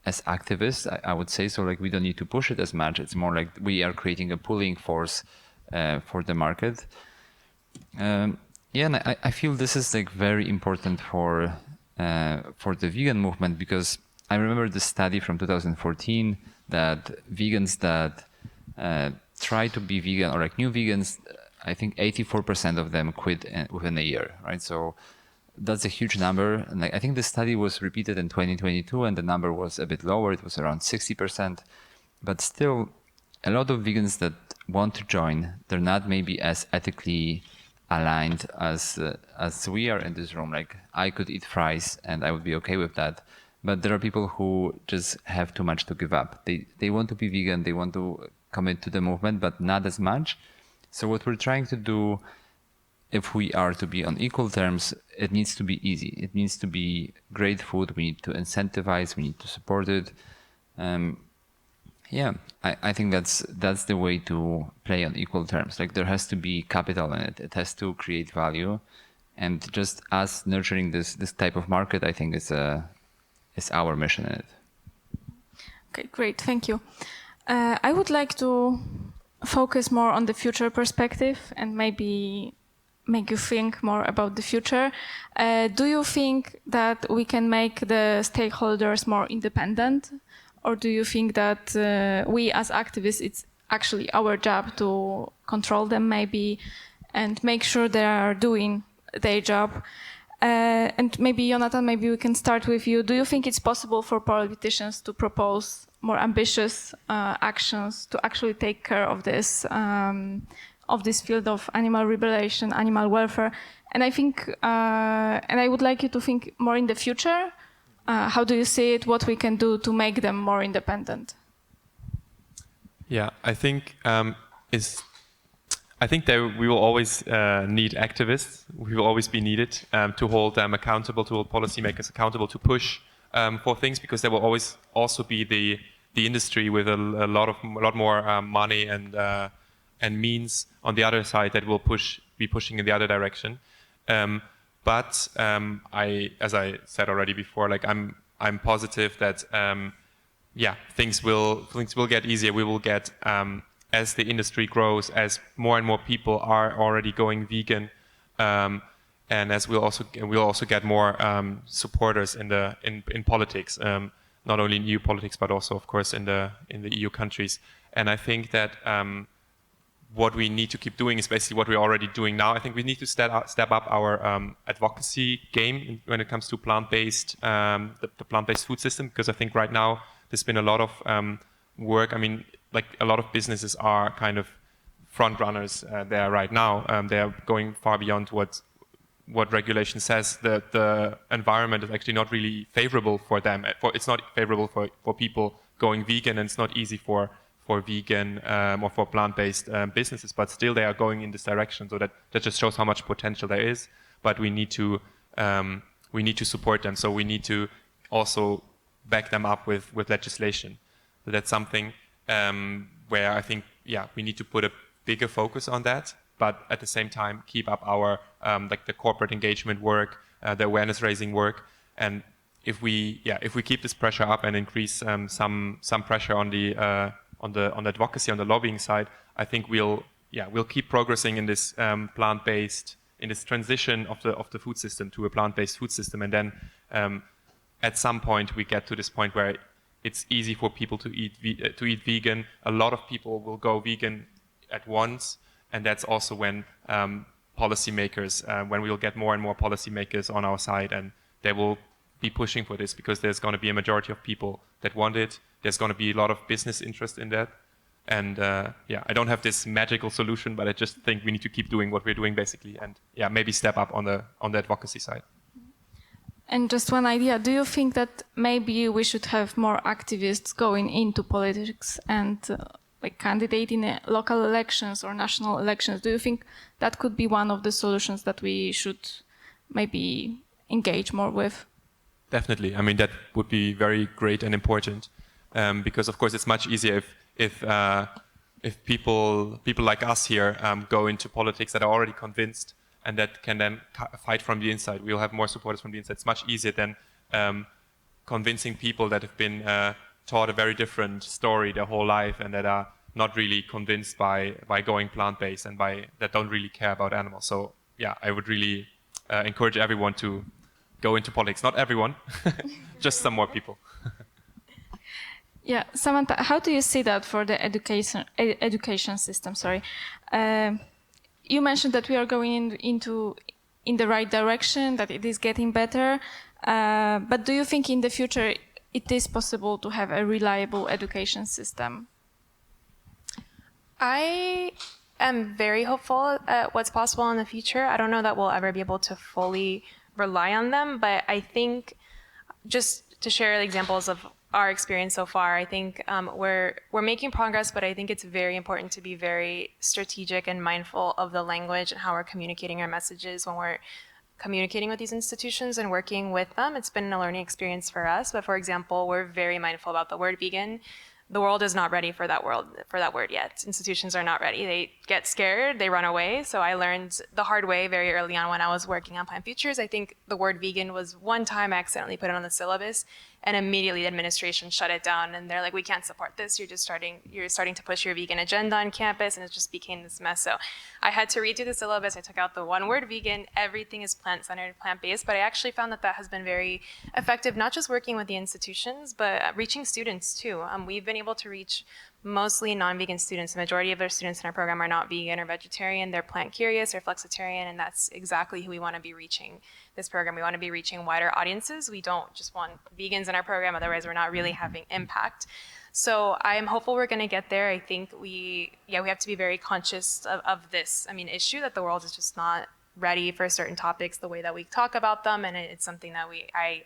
activist, I would say. So like we don't need to push it as much. It's more like we are creating a pulling force for the market. And I feel this is like very important for the vegan movement, because I remember the study from 2014 that vegans that try to be vegan or like new vegans, I think 84% of them quit within a year, right? So that's a huge number. And I think the study was repeated in 2022 and the number was a bit lower. It was around 60%. But still, a lot of vegans that want to join, they're not maybe as ethically aligned as we are in this room. Like I could eat fries and I would be okay with that. But there are people who just have too much to give up. They want to be vegan, they want to commit to the movement, but not as much. So what we're trying to do, if we are to be on equal terms, it needs to be easy. It needs to be great food. We need to incentivize. We need to support it. I think that's the way to play on equal terms. Like there has to be capital in it. It has to create value, and just us nurturing this type of market, I think is our mission in it. Okay, great, thank you. I would like to focus more on the future perspective and maybe make you think more about the future. Do you think that we can make the stakeholders more independent? Or do you think that we as activists, it's actually our job to control them maybe and make sure they are doing their job? And maybe, Jonathan, maybe we can start with you. Do you think it's possible for politicians to propose more ambitious actions to actually take care of this field of animal liberation, animal welfare? And I think, and I would like you to think more in the future. How do you see it? What we can do to make them more independent? Yeah, I think that we will always need activists. We will always be needed to hold them accountable, to hold policymakers accountable, to push for things, because there will always also be the industry with a lot more money and means on the other side that will be pushing in the other direction. But as I said already before, like I'm positive that things will get easier. We will get as the industry grows, as more and more people are already going vegan, and as we'll also get more supporters in politics, not only in EU politics but also of course in the EU countries. And I think that what we need to keep doing is basically what we're already doing now. I think we need to step up our advocacy game when it comes to plant-based, the plant-based food system, because I think right now there's been a lot of work. I mean, like a lot of businesses are kind of front runners there right now. They're going far beyond what regulation says. The environment is actually not really favorable for them. It's not favorable for people going vegan, and it's not easy for vegan or for plant-based businesses, but still they are going in this direction. So that just shows how much potential there is. But we need to support them. So we need to also back them up with legislation. So that's something where I think we need to put a bigger focus on that, but at the same time keep up our like the corporate engagement work, the awareness raising work. And if we keep this pressure up and increase some pressure on the advocacy, on the lobbying side, I think we'll keep progressing in this plant-based, in this transition of the food system to a plant-based food system, and then at some point we get to this point where it's easy for people to eat vegan. A lot of people will go vegan at once, and that's also when policymakers, when we will get more and more policymakers on our side, and they will be pushing for this because there's going to be a majority of people that want it. There's going to be a lot of business interest in that. And I don't have this magical solution, but I just think we need to keep doing what we're doing basically, and maybe step up on the advocacy side. And just one idea, do you think that maybe we should have more activists going into politics and like candidate in local elections or national elections? Do you think that could be one of the solutions that we should maybe engage more with? Definitely. I mean, that would be very great and important, because of course it's much easier if people like us here go into politics that are already convinced and that can then fight from the inside. We'll have more supporters from the inside. It's much easier than convincing people that have been taught a very different story their whole life and that are not really convinced by going plant-based and that don't really care about animals. So I would really encourage everyone to go into politics. Not everyone, just some more people. Yeah, Samantha, how do you see that for the education system? Sorry, you mentioned that we are going in the right direction, that it is getting better. But do you think in the future it is possible to have a reliable education system? I am very hopeful at what's possible in the future. I don't know that we'll ever be able to fully rely on them, but I think, just to share examples of our experience so far, I think we're making progress, but I think it's very important to be very strategic and mindful of the language and how we're communicating our messages when we're communicating with these institutions and working with them. It's been a learning experience for us, but for example, we're very mindful about the word vegan. The world is not ready for that word yet. Institutions are not ready. They get scared, they run away. So I learned the hard way very early on when I was working on Plant Futures. I think the word vegan was one time I accidentally put it on the syllabus, and immediately the administration shut it down, and they're like, we can't support this. You're starting to push your vegan agenda on campus, and it just became this mess. So I had to redo the syllabus. I took out the one word vegan. Everything is plant-centered, plant-based, but I actually found that has been very effective, not just working with the institutions, but reaching students too. We've been able to reach mostly non-vegan students. The majority of our students in our program are not vegan or vegetarian. They're plant curious or flexitarian, and that's exactly who we want to be reaching this program. We want to be reaching wider audiences. We don't just want vegans in our program, otherwise we're not really having impact. So I am hopeful we're going to get there. I think we have to be very conscious of this, issue that the world is just not ready for certain topics the way that we talk about them, and it's something that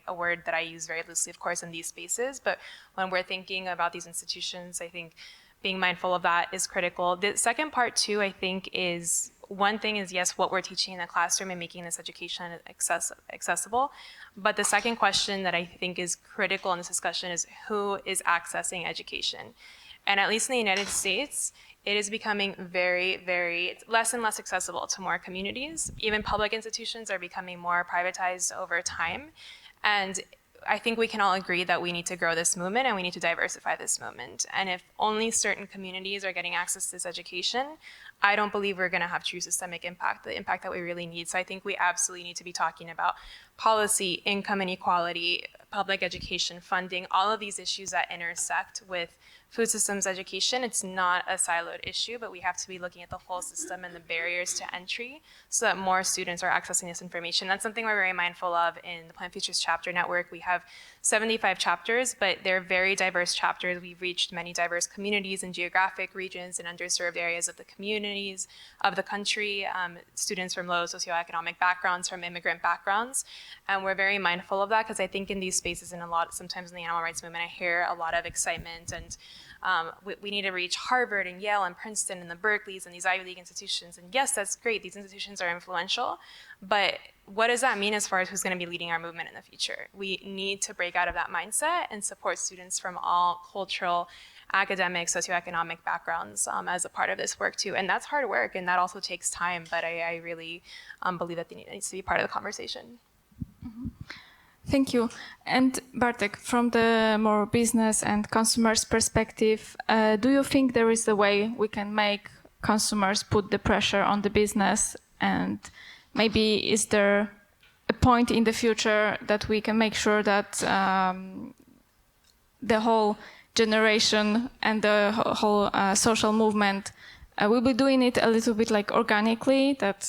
a word that I use very loosely, of course, in these spaces, but when we're thinking about these institutions, I think being mindful of that is critical. The second part too, I think, is one thing is, yes, what we're teaching in the classroom and making this education accessible, but the second question that I think is critical in this discussion is who is accessing education. And at least in the United States, it is becoming very, very less and less accessible to more communities. Even public institutions are becoming more privatized over time. And I think we can all agree that we need to grow this movement and we need to diversify this movement. And if only certain communities are getting access to this education, I don't believe we're going to have true systemic impact, the impact that we really need. So I think we absolutely need to be talking about policy, income inequality, public education, funding, all of these issues that intersect with food systems education. It's not a siloed issue, but we have to be looking at the whole system and the barriers to entry so that more students are accessing this information. That's something we're very mindful of in the Plant Futures chapter network. We have 75 chapters, but they're very diverse chapters. We've reached many diverse communities and geographic regions and underserved areas of the communities of the country, students from low socioeconomic backgrounds, from immigrant backgrounds. And we're very mindful of that because I think in these spaces and sometimes in the animal rights movement, I hear a lot of excitement and we need to reach Harvard and Yale and Princeton and the Berkeleys and these Ivy League institutions. And yes, that's great. These institutions are influential. But what does that mean as far as who's going to be leading our movement in the future? We need to break out of that mindset and support students from all cultural, academic, socioeconomic backgrounds as a part of this work too. And that's hard work and that also takes time. But I really believe that it needs to be part of the conversation. Mm-hmm. Thank you. And Bartek, from the more business and consumers perspective, do you think there is a way we can make consumers put the pressure on the business? And maybe is there a point in the future that we can make sure that the whole generation and the whole social movement will be doing it a little bit like organically, that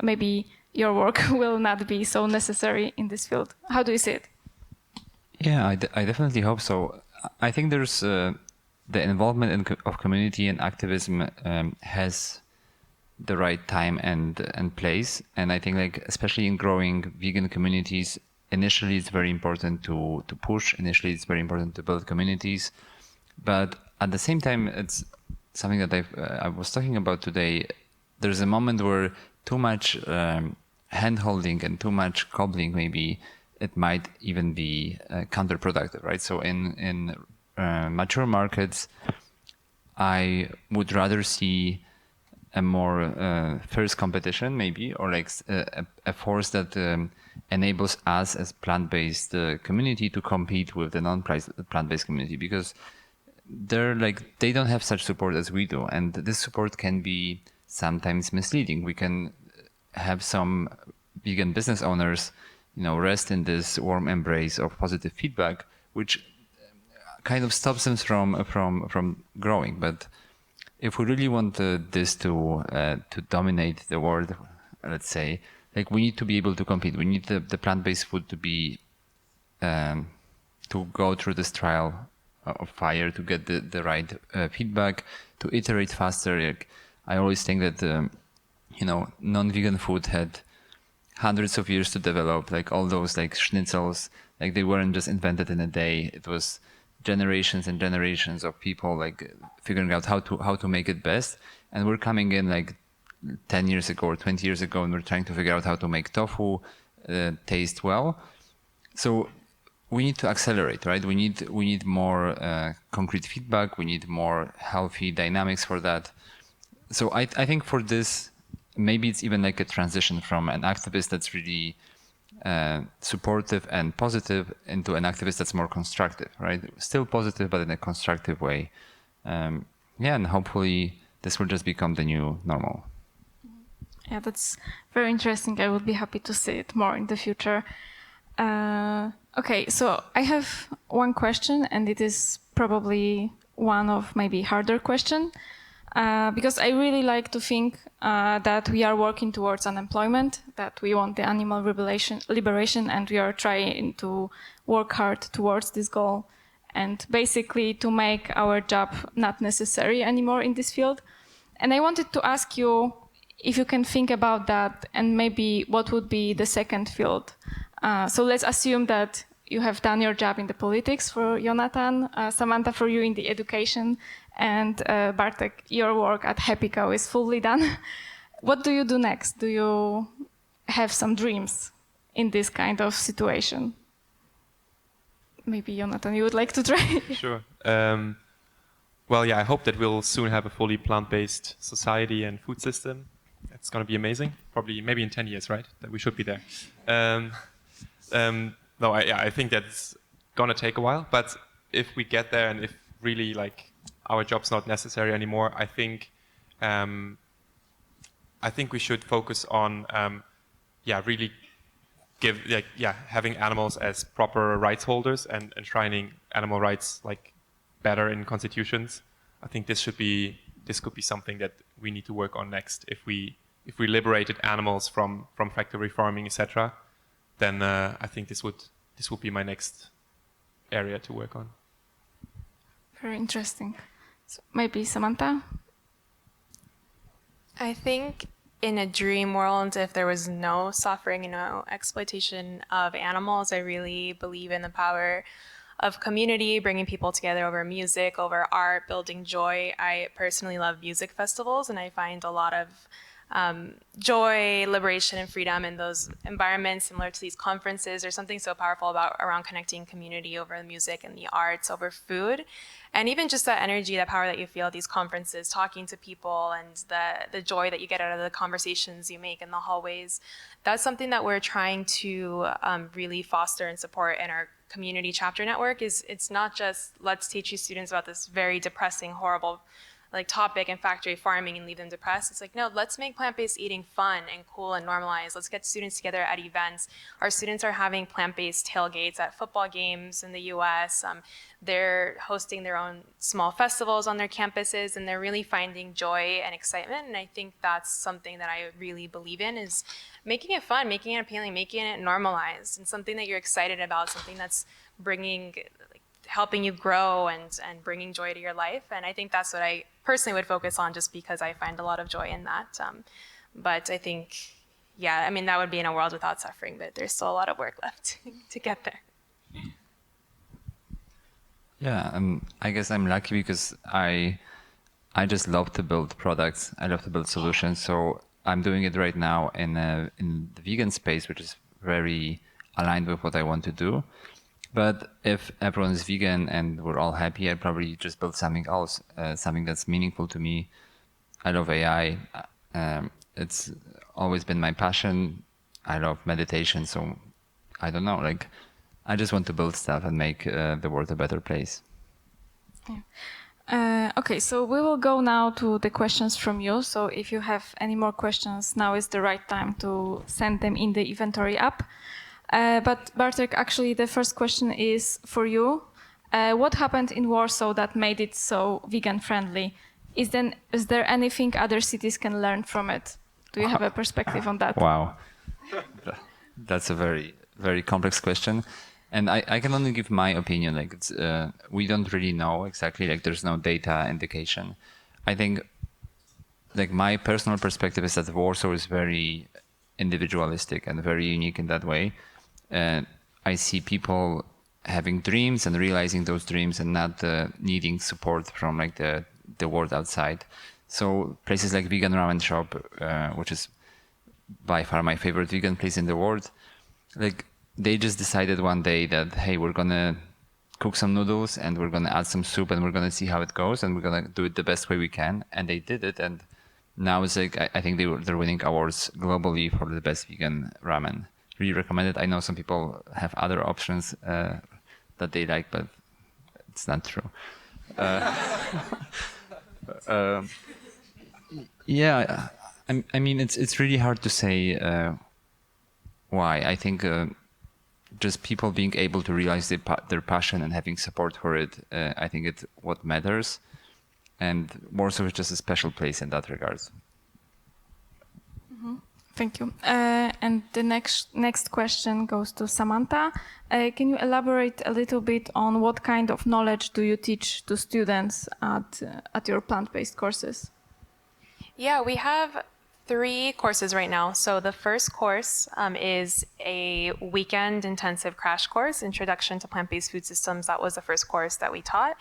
maybe your work will not be so necessary in this field? How do you see it? Yeah, I definitely hope so. I think there's the involvement of community and activism has the right time and place. And I think, like, especially in growing vegan communities, initially it's very important to push. Initially it's very important to build communities. But at the same time, it's something that I was talking about today. There's a moment where too much hand-holding and too much cobbling, maybe it might even be counterproductive, right? So in mature markets, I would rather see a more fierce competition, maybe, or like a force that enables us as plant-based community to compete with the non-plant-based community, because they don't have such support as we do, and this support can be sometimes misleading. We can have some vegan business owners, rest in this warm embrace of positive feedback, which kind of stops them from growing. But if we really want this to dominate the world, let's say, like we need to be able to compete. We need the plant-based food to be to go through this trial of fire, to get the right feedback, to iterate faster. Like, I always think that non-vegan food had hundreds of years to develop. Like all those like schnitzels, like they weren't just invented in a day. It was generations and generations of people like figuring out how to make it best. And we're coming in like 10 years ago or 20 years ago, and we're trying to figure out how to make tofu taste well. So we need to accelerate, right? We need more concrete feedback. We need more healthy dynamics for that. So I think for this, maybe it's even like a transition from an activist that's really supportive and positive into an activist that's more constructive, right? Still positive, but in a constructive way. And hopefully this will just become the new normal. Yeah, that's very interesting. I would be happy to see it more in the future. Okay, so I have one question, and it is probably one of maybe harder question, because I really like to think that we are working towards unemployment, that we want the animal liberation, and we are trying to work hard towards this goal, and basically to make our job not necessary anymore in this field. And I wanted to ask you if you can think about that, and maybe what would be the second field. So let's assume that you have done your job in the politics for Jonathan, Samantha for you in the education, and Bartek, your work at Happy Cow is fully done. What do you do next? Do you have some dreams in this kind of situation? Maybe Jonathan, you would like to try? Sure. Well, yeah, I hope that we'll soon have a fully plant-based society and food system. It's going to be amazing. Probably, maybe in 10 years, right? That we should be there. No, I think that's going to take a while. But if we get there, and if really like our job's not necessary anymore, I think we should focus on really having animals as proper rights holders and enshrining animal rights like better in constitutions. I think this could be something that we need to work on next. If we liberated animals from factory farming, etc., then I think this would be my next area to work on. Very interesting. So maybe Samantha? I think in a dream world, if there was no suffering and no exploitation of animals, I really believe in the power of community, bringing people together over music, over art, building joy. I personally love music festivals, and I find a lot of joy, liberation, and freedom in those environments, similar to these conferences. There's something so powerful around connecting community over the music and the arts, over food. And even just that energy, that power that you feel at these conferences, talking to people, and the joy that you get out of the conversations you make in the hallways. That's something that we're trying to really foster and support in our community chapter network. It's not just let's teach you students about this very depressing, horrible topic in factory farming and leave them depressed. It's like, no, let's make plant-based eating fun and cool and normalized. Let's get students together at events. Our students are having plant-based tailgates at football games in the US. They're hosting their own small festivals on their campuses, and they're really finding joy and excitement. And I think that's something that I really believe in, is making it fun, making it appealing, making it normalized, and something that you're excited about, something that's helping you grow and bringing joy to your life. And I think that's what I personally would focus on, just because I find a lot of joy in that. But I think, that would be in a world without suffering, but there's still a lot of work left to get there. Yeah, I guess I'm lucky because I just love to build products. I love to build solutions. So I'm doing it right now in the vegan space, which is very aligned with what I want to do. But if everyone is vegan and we're all happy, I'd probably just build something else, something that's meaningful to me. I love AI. It's always been my passion. I love meditation. So I don't know, I just want to build stuff and make the world a better place. Yeah. Okay, so we will go now to the questions from you. So if you have any more questions, now is the right time to send them in the inventory app. But Bartek, actually, the first question is for you. What happened in Warsaw that made it so vegan friendly? Is there anything other cities can learn from it? Do you have a perspective on that? Wow, that's a very, very complex question. And I can only give my opinion. Like we don't really know exactly. Like there's no data indication. I think, like my personal perspective is that Warsaw is very individualistic and very unique in that way. I see people having dreams and realizing those dreams and not needing support from like the world outside. So places like Vegan Ramen Shop, which is by far my favorite vegan place in the world, like they just decided one day that, hey, we're gonna cook some noodles and we're gonna add some soup and we're gonna see how it goes and we're gonna do it the best way we can. And they did it, and now it's like I think they're winning awards globally for the best vegan ramen. Really recommend it. I know some people have other options that they like, but it's not true. Yeah, I mean it's really hard to say why. I think just people being able to realize their passion and having support for it, I think it's what matters. And Warsaw is just a special place in that regard. Mm-hmm. Thank you. And the next question goes to Samantha. Can you elaborate a little bit on what kind of knowledge do you teach to students at your plant-based courses? Yeah, we have 3 courses right now. So the first course is a weekend intensive crash course, Introduction to Plant-Based Food Systems. That was the first course that we taught.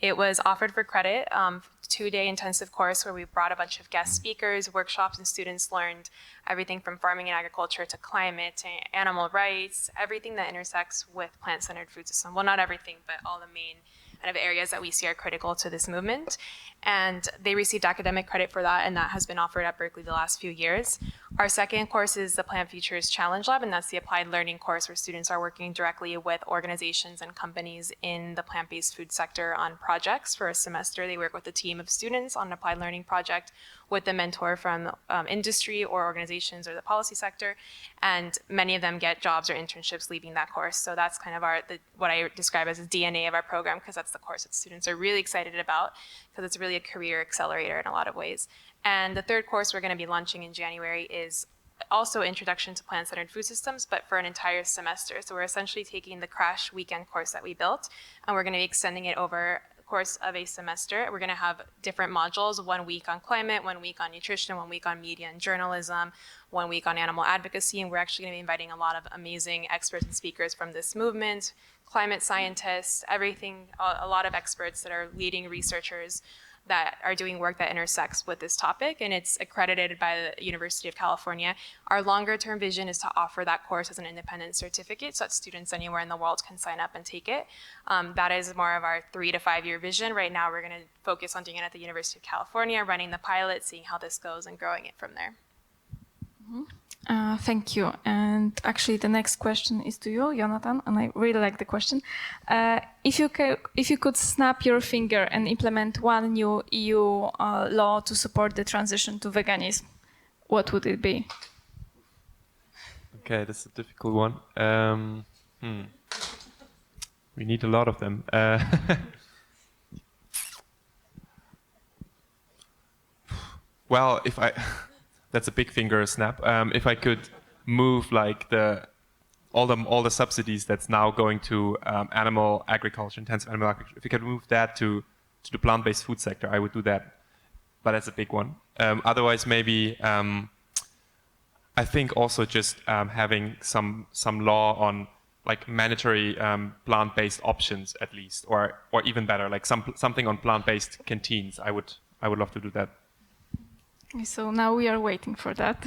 It was offered for credit, 2-day intensive course where we brought a bunch of guest speakers, workshops, and students learned everything from farming and agriculture to climate to animal rights, everything that intersects with plant-centered food system. Well, not everything, but all the main kind of areas that we see are critical to this movement. And they received academic credit for that, and that has been offered at Berkeley the last few years. Our second course is the Plant Futures Challenge Lab, and that's the applied learning course where students are working directly with organizations and companies in the plant-based food sector on projects. For a semester, they work with a team of students on an applied learning project with a mentor from industry or organizations or the policy sector, and many of them get jobs or internships leaving that course. So that's kind of what I describe as the DNA of our program, because that's the course that students are really excited about, because it's really a career accelerator in a lot of ways. And the third course we're going to be launching in January is also Introduction to Plant-Centered Food Systems, but for an entire semester. So we're essentially taking the crash weekend course that we built, and we're going to be extending it over the course of a semester. We're going to have different modules, 1 week on climate, 1 week on nutrition, 1 week on media and journalism, 1 week on animal advocacy, and we're actually going to be inviting a lot of amazing experts and speakers from this movement, climate scientists, everything, a lot of experts that are leading researchers that are doing work that intersects with this topic, and it's accredited by the University of California. Our longer term vision is to offer that course as an independent certificate so that students anywhere in the world can sign up and take it. That is more of our 3 to 5 year vision. Right now we're going to focus on doing it at the University of California, running the pilot, seeing how this goes, and growing it from there. Mm-hmm. Thank you. And actually, the next question is to you, Jonathan, and I really like the question. If you could snap your finger and implement one new EU law to support the transition to veganism, what would it be? Okay, that's a difficult one. We need a lot of them. Well, that's a big finger snap. If I could move like all the subsidies that's now going to animal agriculture, intensive animal agriculture, if we could move that to the plant-based food sector, I would do that. But that's a big one. Otherwise, maybe I think also just having some law on like mandatory plant-based options at least, or even better, like something on plant-based canteens. I would love to do that. So now we are waiting for that.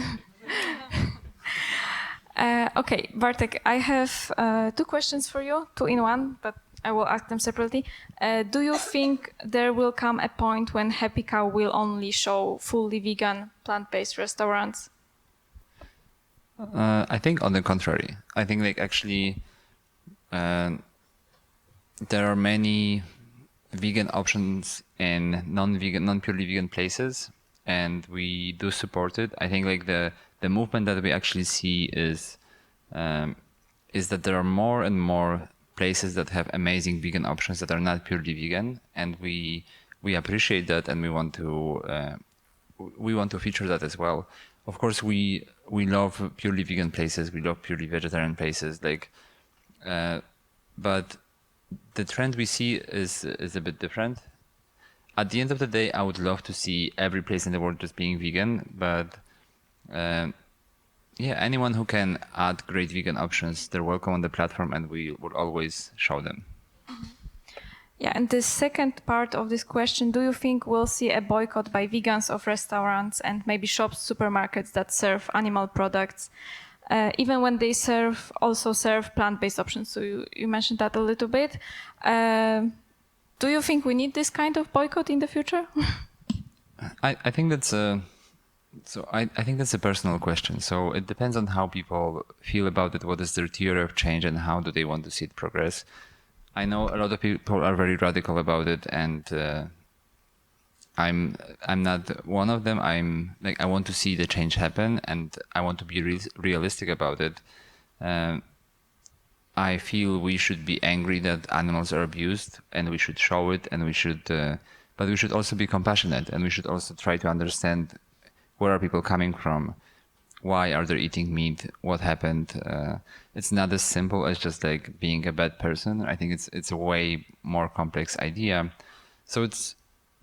Okay, Bartek, I have 2 questions for you, 2 in 1, but I will ask them separately. Do you think there will come a point when Happy Cow will only show fully vegan, plant-based restaurants? I think on the contrary. I think like actually there are many vegan options in non-purely vegan places, and we do support it. I think like the movement that we actually see is that there are more and more places that have amazing vegan options that are not purely vegan, and we appreciate that, and we want to feature that as well. Of course, we love purely vegan places, we love purely vegetarian places, but the trend we see is a bit different. At the end of the day, I would love to see every place in the world just being vegan, but anyone who can add great vegan options, they're welcome on the platform, and we will always show them. Yeah, and the second part of this question, do you think we'll see a boycott by vegans of restaurants and maybe shops, supermarkets that serve animal products, even when they also serve plant-based options? So you mentioned that a little bit. Do you think we need this kind of boycott in the future? I think that's I think that's a personal question. So it depends on how people feel about it, what is their theory of change, and how do they want to see it progress. I know a lot of people are very radical about it, and I'm not one of them. I want to see the change happen, and I want to be realistic about it. I feel we should be angry that animals are abused, and we should show it, and but we should also be compassionate, and we should also try to understand where are people coming from, why are they eating meat, what happened. It's not as simple as just like being a bad person. I think it's a way more complex idea. So it's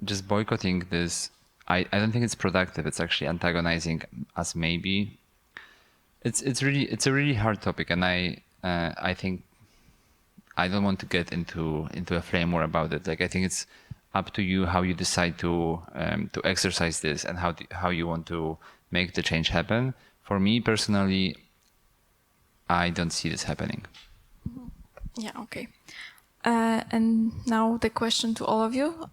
just boycotting this. I don't think it's productive. It's actually antagonizing us. Maybe it's a really hard topic, and I think I don't want to get into a flame war about it. Like, I think it's up to you how you decide to exercise this, and how you want to make the change happen. For me personally, I don't see this happening. Yeah, okay. And now the question to all of you.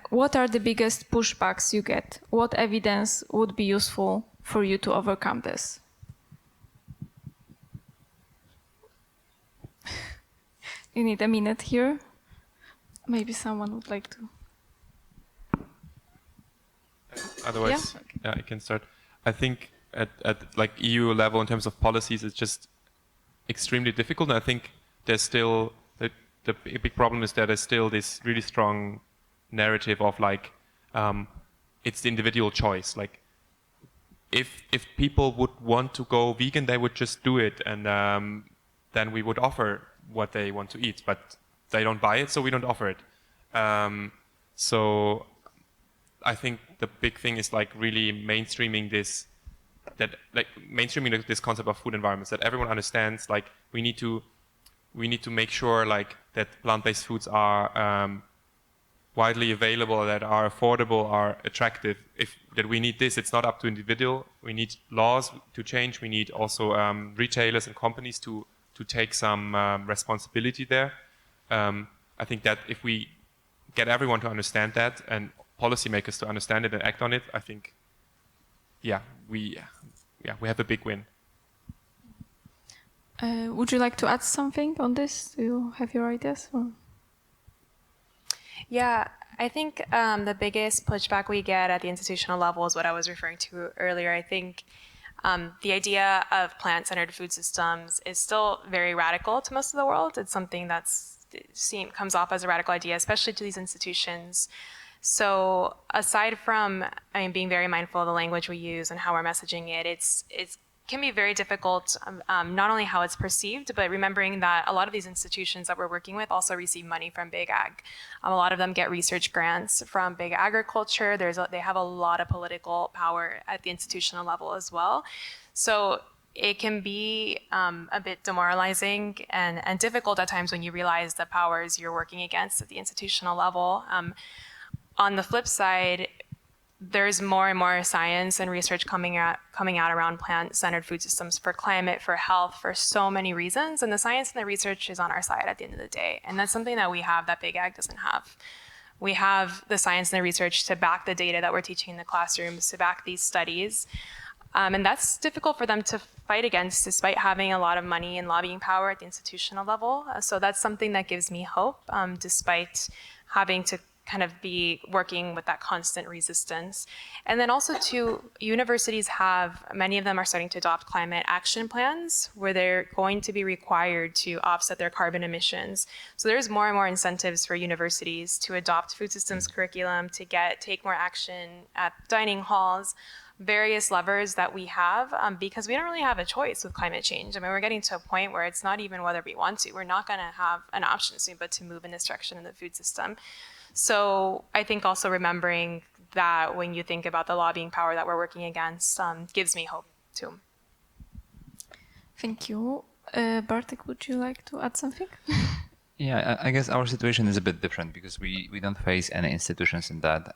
What are the biggest pushbacks you get? What evidence would be useful for you to overcome this? You need a minute here. Maybe someone would like to. Otherwise, I can start. I think at like EU level, in terms of policies, it's just extremely difficult. And I think there's still the big problem is that there's still this really strong narrative of like it's the individual choice. Like if people would want to go vegan, they would just do it, and then we would offer what they want to eat. But they don't buy it, so we don't offer it. So I think the big thing is like really mainstreaming this concept of food environments, that everyone understands. Like we need to make sure like that plant-based foods are widely available, that are affordable, are attractive. That we need this. It's not up to individual. We need laws to change. We need also retailers and companies to take some responsibility there. I think that if we get everyone to understand that, and policymakers to understand it and act on it, I think, we have a big win. Would you like to add something on this? Do you have your ideas? Or? Yeah, I think the biggest pushback we get at the institutional level is what I was referring to earlier. I think the idea of plant-centered food systems is still very radical to most of the world. It's something comes off as a radical idea, especially to these institutions. So aside from, being very mindful of the language we use and how we're messaging it, it can be very difficult, not only how it's perceived, but remembering that a lot of these institutions that we're working with also receive money from Big Ag. A lot of them get research grants from Big Agriculture. They have a lot of political power at the institutional level as well. So it can be a bit demoralizing and difficult at times when you realize the powers you're working against at the institutional level. On the flip side, there's more and more science and research coming out around plant-centered food systems for climate, for health, for so many reasons. And the science and the research is on our side at the end of the day. And that's something that we have that Big Ag doesn't have. We have the science and the research to back the data that we're teaching in the classrooms, to back these studies. And that's difficult for them to fight against, despite having a lot of money and lobbying power at the institutional level. So that's something that gives me hope, despite having to kind of be working with that constant resistance. And then also too, universities have, many of them are starting to adopt climate action plans where they're going to be required to offset their carbon emissions. So there's more and more incentives for universities to adopt food systems curriculum, to take more action at dining halls, various levers that we have, because we don't really have a choice with climate change. I mean, we're getting to a point where it's not even whether we want to. We're not going to have an option soon but to move in this direction in the food system. So I think also remembering that when you think about the lobbying power that we're working against gives me hope too. Thank you. Bartek, would you like to add something? Yeah, I guess our situation is a bit different because we don't face any institutions in that.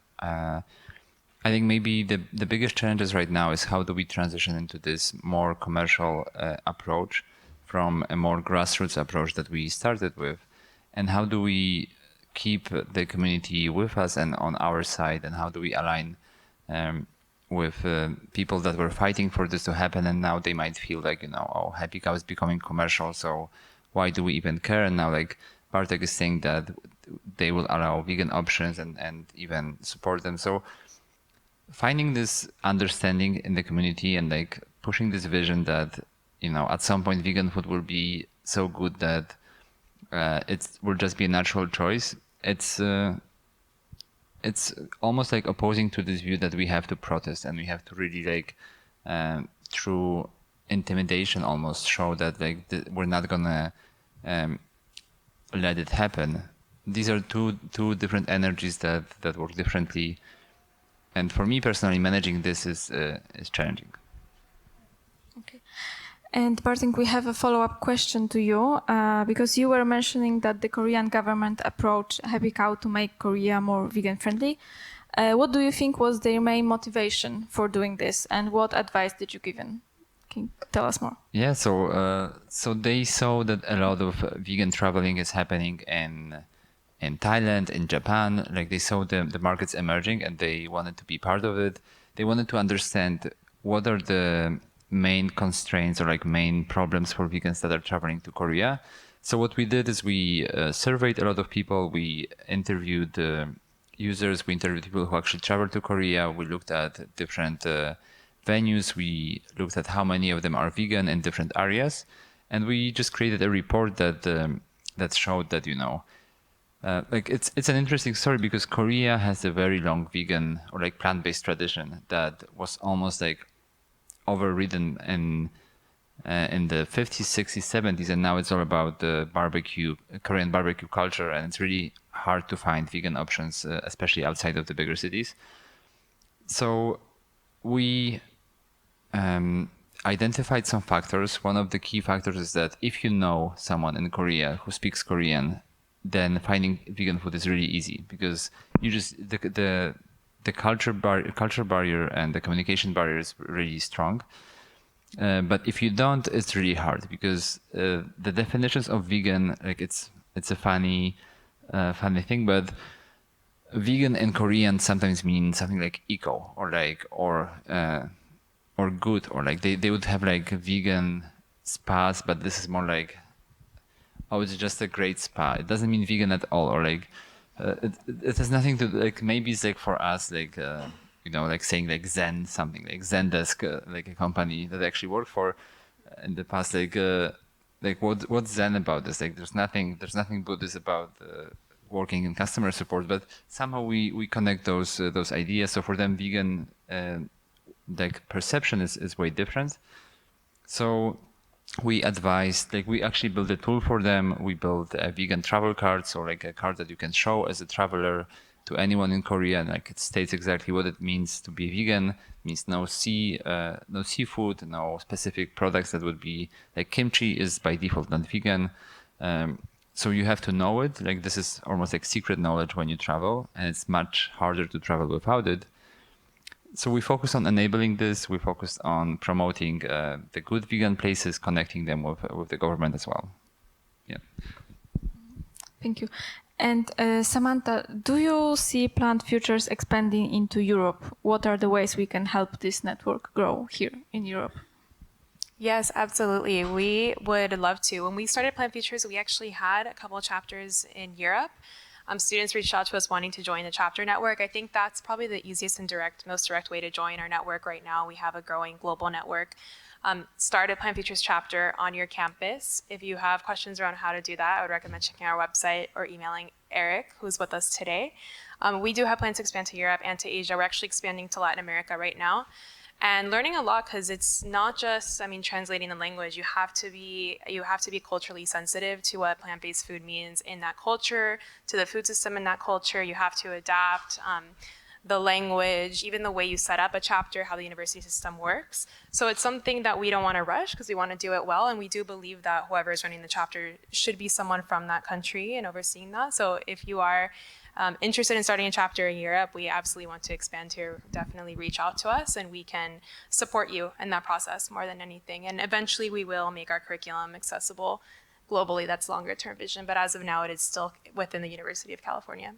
I think maybe the biggest challenges right now is how do we transition into this more commercial approach from a more grassroots approach that we started with, and how do we keep the community with us and on our side, and how do we align with people that were fighting for this to happen, and now they might feel like, oh, Happy Cow is becoming commercial, so why do we even care? And now like Bartek is saying that they will allow vegan options and even support them. So finding this understanding in the community and like pushing this vision that, at some point vegan food will be so good that it will just be a natural choice. It's almost like opposing to this view that we have to protest and we have to really like through intimidation almost show that like we're not gonna let it happen. These are two different energies that work differently, and for me personally, managing this is challenging. Okay. And Bartek, we have a follow-up question to you because you were mentioning that the Korean government approached Happy Cow to make Korea more vegan-friendly. What do you think was their main motivation for doing this, and what advice did you give them? Can you tell us more? Yeah, so they saw that a lot of vegan traveling is happening in Thailand, in Japan. Like they saw the markets emerging and they wanted to be part of it. They wanted to understand what are the main constraints or like main problems for vegans that are traveling to Korea. So what we did is we surveyed a lot of people. We interviewed users. We interviewed people who actually traveled to Korea. We looked at different venues. We looked at how many of them are vegan in different areas, and we just created a report that showed that like it's an interesting story because Korea has a very long vegan or like plant-based tradition that was almost like overridden in the 50s, 60s, 70s, and now it's all about the Korean barbecue culture, and it's really hard to find vegan options, especially outside of the bigger cities. So we identified some factors. One of the key factors is that if you know someone in Korea who speaks Korean, then finding vegan food is really easy because you just the culture barrier and the communication barrier is really strong. But if you don't, it's really hard because the definitions of vegan, like it's a funny thing, but vegan in Korean sometimes means something like eco or good, or like they would have like vegan spas, but this is more like, oh, it's just a great spa. It doesn't mean vegan at all, or like it has nothing to like. Maybe it's like for us, like like saying like Zen, something like Zendesk, like a company that I actually worked for in the past. Like what's Zen about this? Like there's nothing Buddhist about working in customer support, but somehow we connect those ideas. So for them, vegan like perception is way different. So we advised, like we actually built a tool for them. We built a vegan travel card, so like a card that you can show as a traveler to anyone in Korea, and like it states exactly what it means to be vegan. It means no seafood, no specific products that would be like kimchi is by default not vegan. So you have to know it. Like this is almost like secret knowledge when you travel, and it's much harder to travel without it. So we focus on enabling this. We focus on promoting the good vegan places, connecting them with the government as well. Yeah. Thank you. And Samantha, do you see Plant Futures expanding into Europe? What are the ways we can help this network grow here in Europe? Yes, absolutely. We would love to. When we started Plant Futures, we actually had a couple of chapters in Europe. Students reached out to us wanting to join the chapter network. I think that's probably the easiest and most direct way to join our network right now. We have a growing global network. Start a Plant Futures chapter on your campus. If you have questions around how to do that, I would recommend checking our website or emailing Eric, who's with us today. We do have plans to expand to Europe and to Asia. We're actually expanding to Latin America right now. And learning a lot, because it's not just, translating the language. You have to be culturally sensitive to what plant-based food means in that culture, to the food system in that culture. You have to adapt the language, even the way you set up a chapter, how the university system works. So it's something that we don't want to rush because we want to do it well. And we do believe that whoever is running the chapter should be someone from that country and overseeing that. So if you are interested in starting a chapter in Europe, we absolutely want to expand here. Definitely reach out to us and we can support you in that process more than anything. And eventually we will make our curriculum accessible globally. That's longer term vision. But as of now, it is still within the University of California.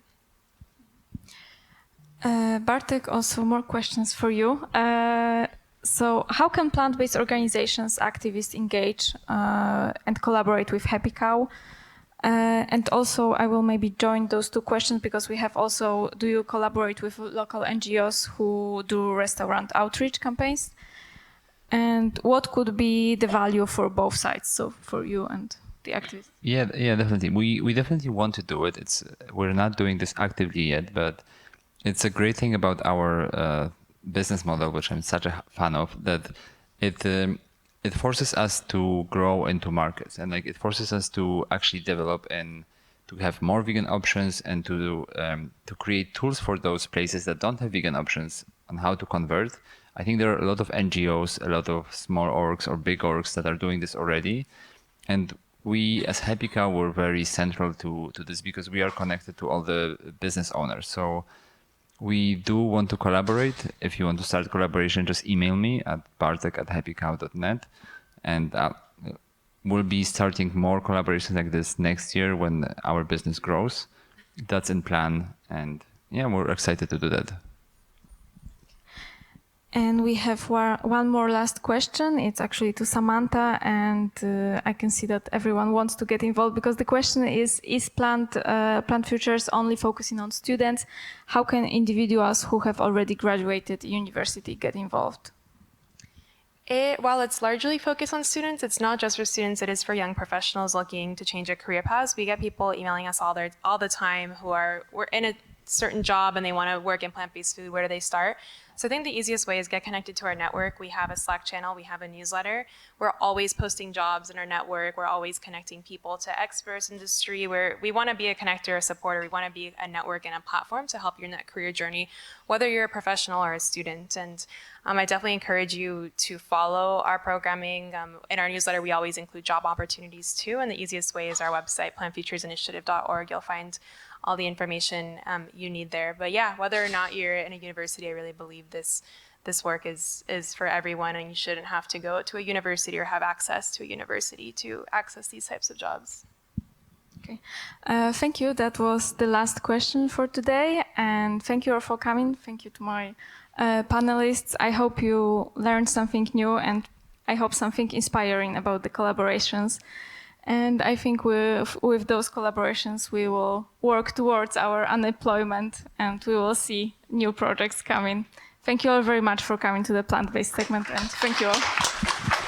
Bartek, also more questions for you. So how can plant-based organizations, activists engage and collaborate with Happy Cow? And also I will maybe join those two questions because we have also, do you collaborate with local NGOs who do restaurant outreach campaigns? And what could be the value for both sides, so for you and the activists? Yeah, definitely. We definitely want to do it. We're not doing this actively yet, but it's a great thing about our business model, which I'm such a fan of, that it forces us to grow into markets, and it forces us to actually develop and to have more vegan options and to create tools for those places that don't have vegan options on how to convert. I think there are a lot of NGOs, a lot of small orgs or big orgs that are doing this already, and we as Happy Cow were very central to this because we are connected to all the business owners. So we do want to collaborate. If you want to start collaboration, just email me at bartek@happycow.net. And we'll be starting more collaborations like this next year when our business grows. That's in plan. And yeah, we're excited to do that. And we have one more last question. It's actually to Samantha, and I can see that everyone wants to get involved because the question is Plant Futures only focusing on students? How can individuals who have already graduated university get involved? While it's largely focused on students, it's not just for students, it is for young professionals looking to change their career paths. We get people emailing us all the time who we're in a certain job and they want to work in plant-based food. Where do they start? So I think the easiest way is get connected to our network. We have a Slack channel, we have a newsletter. We're always posting jobs in our network. We're always connecting people to experts, industry, where we want to be a connector, a supporter. We want to be a network and a platform to help you in that career journey, whether you're a professional or a student. And I definitely encourage you to follow our programming. In our newsletter, we always include job opportunities too. And the easiest way is our website, plantfuturesinitiative.org. You'll find all the information you need there. But yeah, whether or not you're in a university, I really believe this work is for everyone, and you shouldn't have to go to a university or have access to a university to access these types of jobs. Okay, thank you. That was the last question for today, and thank you all for coming. Thank you to my panelists. I hope you learned something new, and I hope something inspiring about the collaborations. And I think with those collaborations, we will work towards our unemployment and we will see new projects coming. Thank you all very much for coming to the plant-based segment, and thank you all.